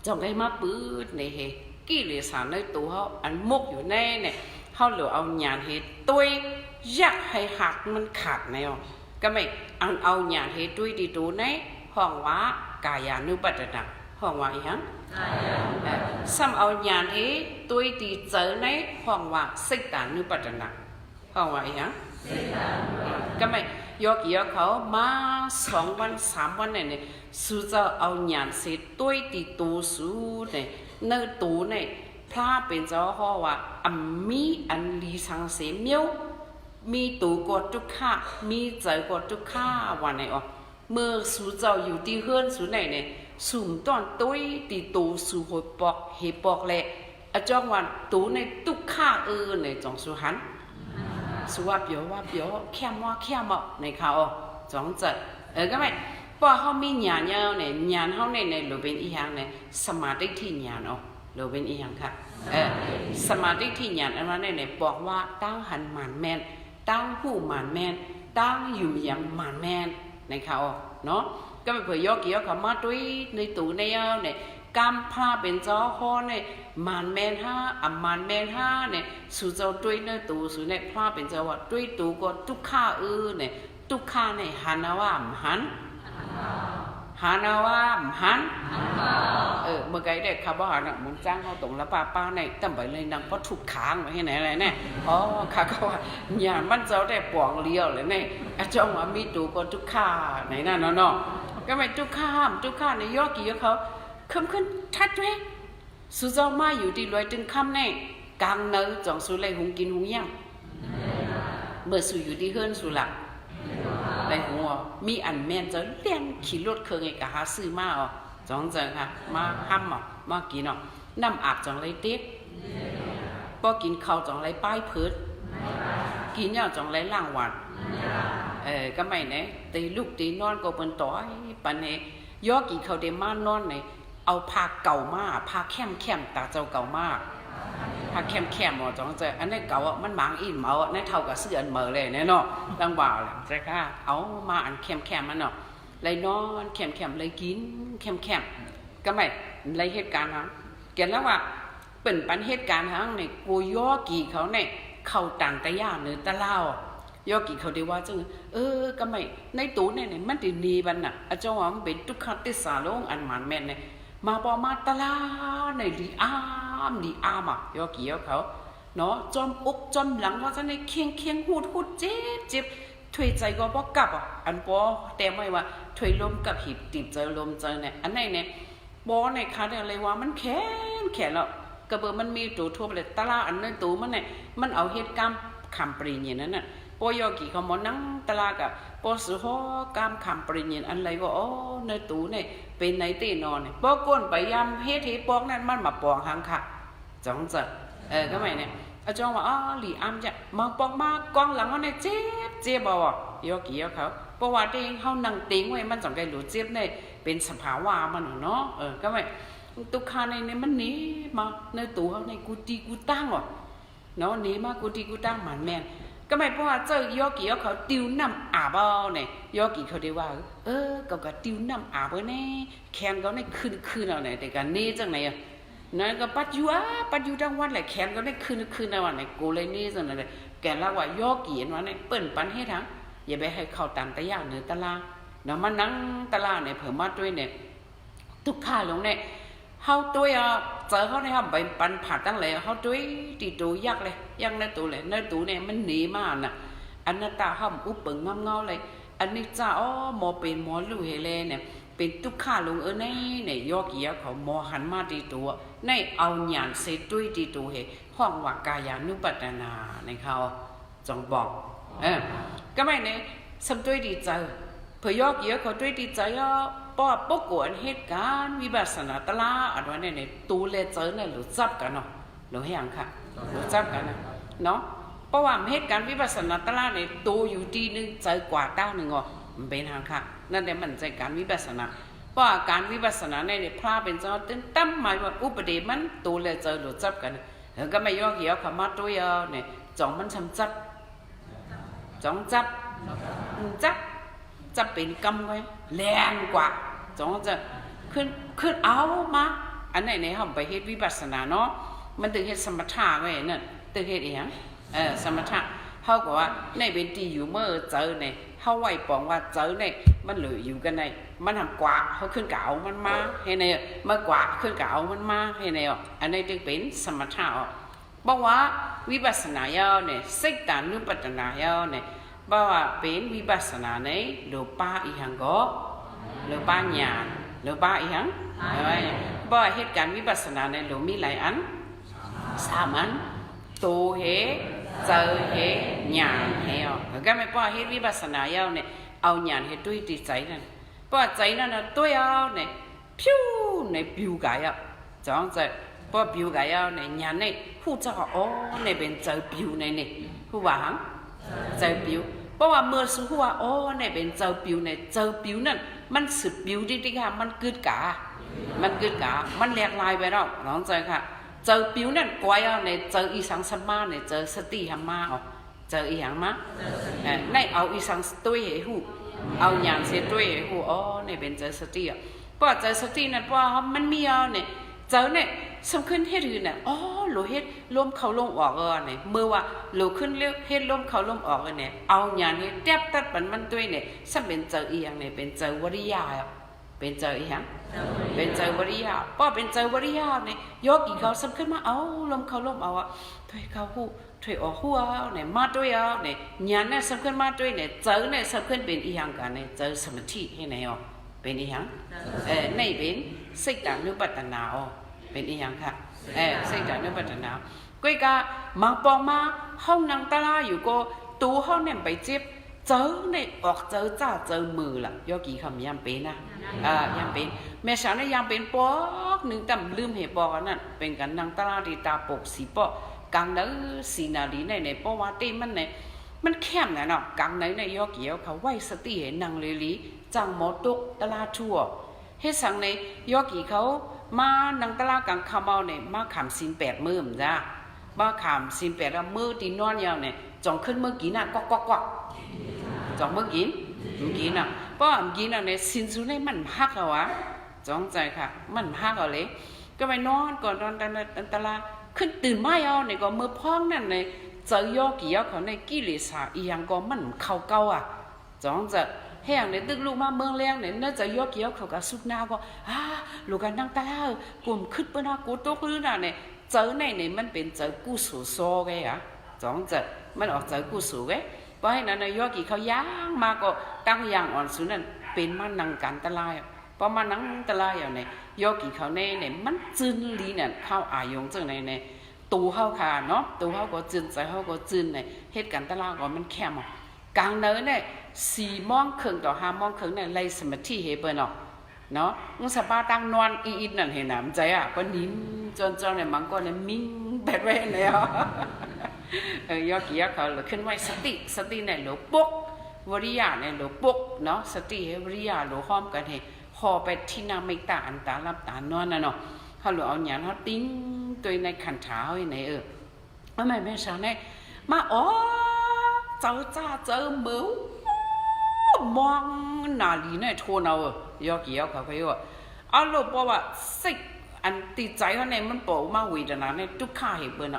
จังไงมาปื้ดในเฮกี่เหลือสารในตัวเขาอันมุกอยู่แน่เนี่ยเขาเหลือเอาหยาดเฮตุ้ยยักให้หักมันขาดแนวก็ไม่เอาหยาดเฮตุ้ยดีตัวในห้องว่ากายานุปัฏฐาห้องว่าอีหยังซ้ำเอาหยาดเฮตุ้ยดีเจอในห้องว่าสิตานุปัฏฐาห้องว่าอีหยังก็ไม่ยกเยอะเขามา2 วัน 3 วันเนี่ยสู้จะเอาหยาดเสตุ้ยดีตัวสู้เนี่ยเนื้อตัวเนี่ยพระเป็นเจ้าห้อว่ามีอันลีสังเสมียวมีตัวกดทุกข้ามีใจกดทุกข้าวันไหนเมื่อสู่เจ้าอยู่ที่เฮือนสู่ไหนเนี่ยสุ่มต้อนตุ้ยตีตัวสู่หัวปอกเฮปอกแหละจ้องวันตัวในทุกข้าในจงสุหันสุว่าเปียวแค่มในเขาจงจัดก็ไม่พอเขามีญาณเนี่ยญาณเขาในหรือเป็นอีหยังเนี่ยสมาธิที่ญาณหรือเป็นอีหยังค่ะสมาธิที่ญาณอันนั้นเนี่ยบอกว่าตั้งหันหมานแมนตั้งผู้หมานแมน ตั้งอยู่อย่างหมานแมนในเขาเนาะก็ไปเผยยอกี่ยอเขามาด้วยในตู้ในเนี่ยกำพาเป็นเจ้าห้อเนี่ยหมานแมนห้าหมานแมนห้าเนี่ยสู่เจ้าด้วยในตู้สู่ในพาเป็นเจ้าว่าด้วยตู้ก็ทุกข้าเนี่ยทุกข้าเนี่ยหันว่าหันหานาว่าหันเมื่อไงเด็กเขาบอกนะมึงจ้างเขาตรงละป้าในตั้งไปเลยนางก็ถูกค้างไว้ให้ไหนอะไรเนี่ยอ๋อข้าก็ว่าอย่ามันเจ้าได้ป่องเลี้ยวเลยเนี่ยอาจารย์ว่ามีตูก็ทุกข้าไหนนั่นเนาะก็ไม่ทุกข้าในยอกี่ยอเขาขึ้นทัดด้วยสุเจ้ามาอยู่ที่รวยตึงคำในกลางเนื้อจองสุเลยหุงกินหุงย่างเมื่อสุอยู่ที่เฮือนสุหลักในหัวมีอันแม่นจะเลี้ยงขี่รถเครื่องไอ้กะหาซื้อมาอ๋อจังจังค่ะมาห้ำอ๋อมากินอ๋อน้ำอาบจังไรเต๊กพอกินข้าวจังไรป้ายพืชกินย่าจังไรล่างหวานก็ไม่เนี่ยตีลูกตีนอนก็เป็นต่อยปันเนี่ยยอกี่เขาเดมานอนเนี่ยเอาผ้าเก่ามาผ้าแคมตาเจ้าเก่ามากผ้าแคมอ๋อจังใจอันนี้เก่าอ่ะมันบางอีเหมาในเท่ากับเสื้ออันเหมาเลยเนี่ยเนาะตั้งบ่าวเลยใช่ค่ะเอามาอันแคมมันเนาะเลยนอนแคมเลยกินแคมก็ไม่เลยเหตุการณ์ฮะเกี่ยวแล้วว่าเป็นปันเหตุการณ์ฮะเนี่ยกูยอกี่เขาเนี่ยเข้าต่างตะย่าเนื้อตะเล่ายอกี่เขาได้ว่าจังก็ไม่ในตู้เนี่ยมันตีนีบันน่ะอาจารย์ว่ามันเป็นทุกขติสาลงอันหมันแม่เนี่ยมาพอมาตะลาในดีอามอ่ะยอกี่ยอเขาเนาะจอมอกจอมหลังว่าจะในเคียงหูดเจ็บถวยใจก็บ่กลับอ่ะอันบ่แต่ไม่ว่าถวยลมกับหิบติดเจอลมเจอเนี่ยอันไหนเนี่ยบ่ในคาได้อะไรว่ามันแข็งแล้วกระเบอมันมีตัวทั่วไปเลยตะลาอันในตู้มันเนี่ยมันเอาเหตุการณ์คำปริญญานั้นน่ะปอยอกี่เขาหมอนั่งตะลากะปอสุฮอกามคำปริญญาอันไรว่าอ๋อในตู้เนี่ยเป็นในเต้นอนเนี่ยปอก้นไปยำเฮ็ดปอกนั่นมันมาปองหังค่ะจังจะก็ไม่เนี่ยอาจารย์ว่าอ๋อหลีอ้ำจะมาปอกมากองหลังเขาเนี่ยเจ็บบ่ยอกี่ยอเขาเพราะว่าเองเขานั่งติ้งไว้มันจังไกหลุดเจ็บเนี่ยเป็นสภาวะมันเนาะก็ไม่ตุกคาในมันหนีมาในตู้เขาในกูตีกูตั้งว่ะเนาะหนีมากูตีกูตั้งหมันแม่ก็ไม่เพราะว่าเจ้ายอกี่ยอเขาติวน้ำอาบเนี่ยยอกี่เขาได้ว่าก็ติวน้ำอาบเนี่ยแขนเขาเนี่ยคืนเอาเนี่ยแต่กันนี่จังไหนอ่ะนั่นก็ปัดอยู่ทั้งวันแหละแขนเขาเนี่ยคืนเอาเนี่ยกูเลยนี่จังเลยแกเล่าว่ายอกี่เห็นว่าเนี่ยเปิ่นปันให้ทั้งอย่าไปให้เขาต่างตะย่างเนื้อตะลาเนาะมานั่งตะลาเนี่ยเผื่อมาด้วยเนี่ยทุกข้าลงเนี่ยเขาตัวเจอเขาเนี่ยเขาไปปันผ่าตั้งเลยเขาตัวตีตัวยักเลยยักในตัวเลยในตัวเนี่ยมันหนีมากน่ะอันนั้นตาเขาอุปเปิงเงาเลยอันนี้จ้าหมอเป็นหมอลู่เฮเลเนี่ยเป็นทุกข้าลงเนี่ยยอกี่เขาหมอหันมาตีตัวในเอาหยานเซตุยตีตัวเฮห้องว่ากายานุปัตนาในเขาจงบอกก็ไม่เนี่ยสมตัวดีใจเผยยอกี่เขาตัวดีใจป้อปกวนเหตุการณ์วิบัตินาตลาอันว่าเนี่ยตูเลเจอเนี่ยหรือจับกันเนาะหรือให้ยังค่ะหรือจับกันนะเนาะเพราะว่าเหตุการณ์วิบัตินาตลาเนี่ยตูอยู่ที่นึงเจอกว่าตั้งหนึ่งอ๋อมันเป็นทางค่ะนั่นแหละมันใจการวิบัตินาเพราะการวิบัตินาเนี่ยพระเป็นเจ้าตึ้งตั้มหมายว่าอุปเดมันตูเลเจอหรือจับกันแล้วก็ไม่ยอกเหี้ยวขามาตัวยเนี่ยจ่องมันทำจับจ่องจับเป็นกำไว้แรงกว่าจงจะขึ้นเอามาอันไหนในห้องไปเฮ็ดวิปัสสนาเนาะมันถึงเฮ็ดสมถะไว้นั่นถึงเฮ็ดอย่างสมถะเขาก็ว่าในเป็นที่อยู่เมื่อเจอเนี่ยเขาไหวปองว่าเจอเนี่ยมันเหลืออยู่กันในมันทำกว่าเขาขึ้นเก่ามันมาให้ในเมื่อกว่าขึ้นเก่ามันมาให้ในอันนี้ถึงเป็นสมถะบอกว่าวิปัสสนายาวเนี่ยสิกตานุปัตนายาวเนี่ยบอกว่าเป็นวิปัสสนาในหรือป้าอีหังก็หรือป้าหยาหรือป้าอีหังบ่เหตุการณ์วิปัสสนาในหรือมีหลายอัน3 อันตูเหเจอเหหยาเหก็ไม่ป้าเหตุวิปัสสนายาวเนี่ยเอาหยาเหตุด้วยจิตใจนั่นป้าใจนั่นนะตัวเอาเนี่ยพิ้วในปิวกายจังใจป้าปิวกายเนี่ยหยาเนี่ยผู้เจ้าเนี่ยเป็นเจอปิวเนี่ยผู้ว่าหังเจอปิวเพราะว่าเมื่อสู้ว่าเนี่ยเป็นเจอปิวเนี่ยเจอปิวนั่นมันสืบปิวจริงๆค่ะมันเกิดกามันแหลกลายไปแล้วน้องใจค่ะเจอปิวนั่นกวยเนี่ยเจออีสังสมาเนี่ยเจอสติธรรมะ เจออีหยังมะในเอาอีสังตัวเหหูเอาอย่างเสียตัวเหหูอ๋อในเป็นเจอสติอ่ะเพราะเจอสตินั่นเพราะมันมีเอาเนี่ยเจอเนี่ยสำคัญเฮ็ดเนี่ยอ๋อโลเฮ็ดลมเข้าลมออกเนี่ยเมื่อว่าโลขึ้นเรียกเฮ็ดลมเข้าลมออกเนี่ยเอาอย่างนี้แทบตัดมันตัวเนี่ยสัมเป็นเจออีหยังเนี่ยเป็นเจอวริยาเป็นเจออีหยังเป็นเจอวริยาเพราะเป็นเจอวริยาเนี่ยยกอีกเขาสำคัญมาเอาลมเข้าลมเอาอ่ะถอยเข้าหูถอยออกหัวเนี่ยมาด้วยเนี่ยญาณเนี่ยสำคัญมาด้วยเนี่ยเจอเนี่ยสำคัญเป็นอีหยังกันเนี่ยเจอสมาธิให้ไหนอ๋อเป็นอีหยังในเป็นสิกตานุปัฏฐาอ๋อเป็นอีหยังค่ะสิกตานุปัฏฐาก็อีกามังปองมาห้องนางตาลาอยู่ก็ตู้ห้องเนี่ยไปเจ็บเจอเนี่ยออกเจอจ้าเจอมือละยกี่คำยามเป็นนะยามเป็นแม่สาวเนี่ยยามเป็นปอกหนึ่งต่ำลืมเหตุปอกนั่นเป็นกันนางตาลาที่ตาปกสีปอกกลางนั้นสีนาลีในเพราะว่าเต้มันเนี่ยมันแคบนะเนาะกลางไหนในยกี่เขาไหวสติเห็นนางเลลีจังหมดตุกตลาทั่วเฮ็ดสังในยกี่เขามานังตลาดกังคำเอาเนี่ยมาขามสิน8มื้อจ้ะมาขามสิน8แล้วมื้อที่นอนยาวเนี่ยจ่องขึ้นมื้อกี่น่ะก๊อกจ่องมื้อกินน่ะเพราะกินน่ะเนี่ยสินสุในมันฮักเอาวะจ้องใจค่ะมันฮักเอาเลยก็ไปนอนก่อนนอนตลาดขึ้นตื่นมาเอาเนี่ยก็มื้อพ้องนั่นเนี่ยเจอยกี่เขาในกิเลสอีหยังก็มันเข้าเก่าอ่ะจ้องจะแห้งเนี่ยตึกลูกมาเมืองแรงเนี่ยน่าจะยกเกี่ยวเขากับสุดนาก็ลูกกันนั่งตาล่ากลุ่มขึ้นเปิ้นกูตกหรือน่ะเนี่ยเจอในเนี่ยมันเป็นเจอกู้สู่โซ่ไงอ่ะจ้องจะมันออกเจอกู้สู่ไงเพราะให้นั้นยกกี่เขาย่างมาก็ตั้งอย่างอ่อนสุดนั่นเป็นมันนั่งกันตะลายเพราะมันนั่งตะลายอย่างเนี่ยยกกี่เขาเนี่ยมันจืนลีเนี่ยเข้าอายงจังเนี่ยตูเข้าขาเนาะตูเข้าก็จืนใจเข้าก็จืนเนี่ยเหตุการณ์ตะลายก็มันแคบอ่ะกลางเนื้อเนี่ย4 โมงครึ่งต่อ5 โมงครึ่งเนี่ยไล่สมาธิเฮเปิ้นเนาะมึงสบายตั้งนอนอีนั่นเห็นน่ะมันใจอ่ะก็นิ่งจนเนี่ยมันก็เนี่ยมิ่งแบบไว้เนี่ยยกกี่เขาขึ้นไว้สติเนี่ยหลปุ๊กวริยะเนี่ยหลปุ๊กเนาะสติวริยะหลห้อมกันให้พอไปที่นาไม่ตาอันตาลับตานอนน่ะเนาะเขาหลเอาหยังเขาติ้งตัวในขันเท้าให้ไหนทำไมแม่สาวเนี่ยมาอ๋อเจอจ้าเจอมือมองหน้าลีเนี่ยโทนเอายกกี่เขาไปว่าเอาลูกบอกว่าสิอันติดใจเขาเนี่ยมันบอกมาเวทนาเนี่ยทุกข้าเห็นเปิ้น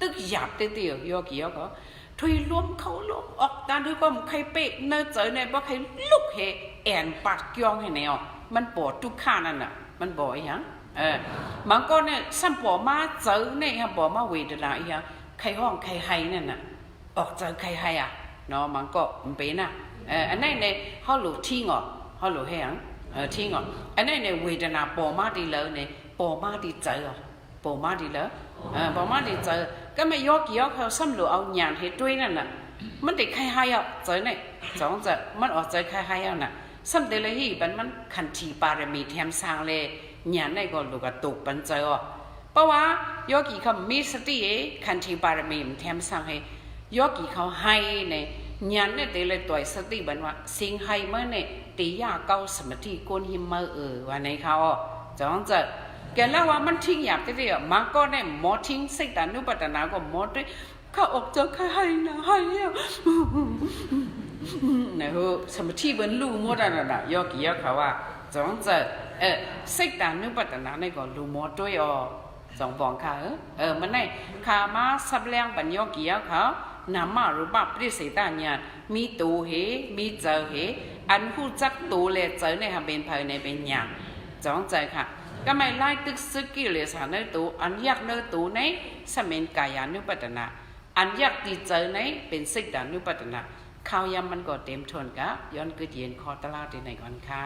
ตึกหยาบเตี้ยๆยกกี่เขาถุยล้มเขาล้มออกตาด้วยความใครเป๊ะเนื้อเจอเนี่ยบ่ใครลุกเฮแอนปากย่องให้แนวมันปวดทุกข้านั่นน่ะมันบ่อยยังมันก็เนี่ยซ้ำปอมาเจอเนี่ยฮะบอกมาเวทนาอีหยังใครห้องใครให้นั่นน่ะออกเจอใครให้อ่ะเนาะมันก็มันเป็นน่ะอันนั้นเนี่ยเขาหลุดทิ้งอ่ะเขาหลุดให้ยังทิ้งอ่ะอันนั้นเนี่ยเวทนาปอมาดีเลยเนี่ยปอมาดีเจอปอมาดีเลยปอมาดีเจอก็ไม่ยกเกี่ยวเขาซ้ำหลุดเอาหยาดให้ด้วยนั่นน่ะมันติดใครให้อ่ะเจอเนี่ยจ้องจะมันออกเจอใครให้อ่ะน่ะซ้ำเดลฮีมันขันทีปารมีแถมสร้างเลยหยาดในก็หลุดกระตุกปันเจอเพราะว่ายกกี่เขามีสติขันทีปารมีแถมสร้างให้ยกกี่เขาให้เนี่ยญาณเนี่ยเตเลยตัวสติบันว่าสิ่งให้เมื่อเนี่ยตียาเก้าสมาธิก้นหิมเมื่อวันไหนเขาจ้องจะแกแล้วว่ามันทิ้งหยาบที่เดียวมันก็เนี่ยหมอทิ้งสิตานุปัฏฐาก็หมอด้วยเขาออกจากให้นะให้เนี่ยสมาธิบรรลุหมดแล้วนะยกกี่เขาว่าจ้องจะสิตานุปัฏฐาเนี่ยก็รู้หมดด้วยสองฟองค่ะมันเนี่ยขามาสับแรงปัญญากี่เขานามารูปปริเสตาญาณมีตูเหมีเจอเหอันผู้จักตูเลยเจอในหาเป็นภายในเป็นญาณจ้องใจค่ะก็ไม่ไล่ตึกซึกิเลสในตูอันยักในตูในสมินกายานุปัฏฐาอันยักติเจอในเป็นสิกตานุปัฏฐาข้าวยำมันก็เต็มทนกะย้อนกึศเย็นคอตลาดในก่อนค่ะ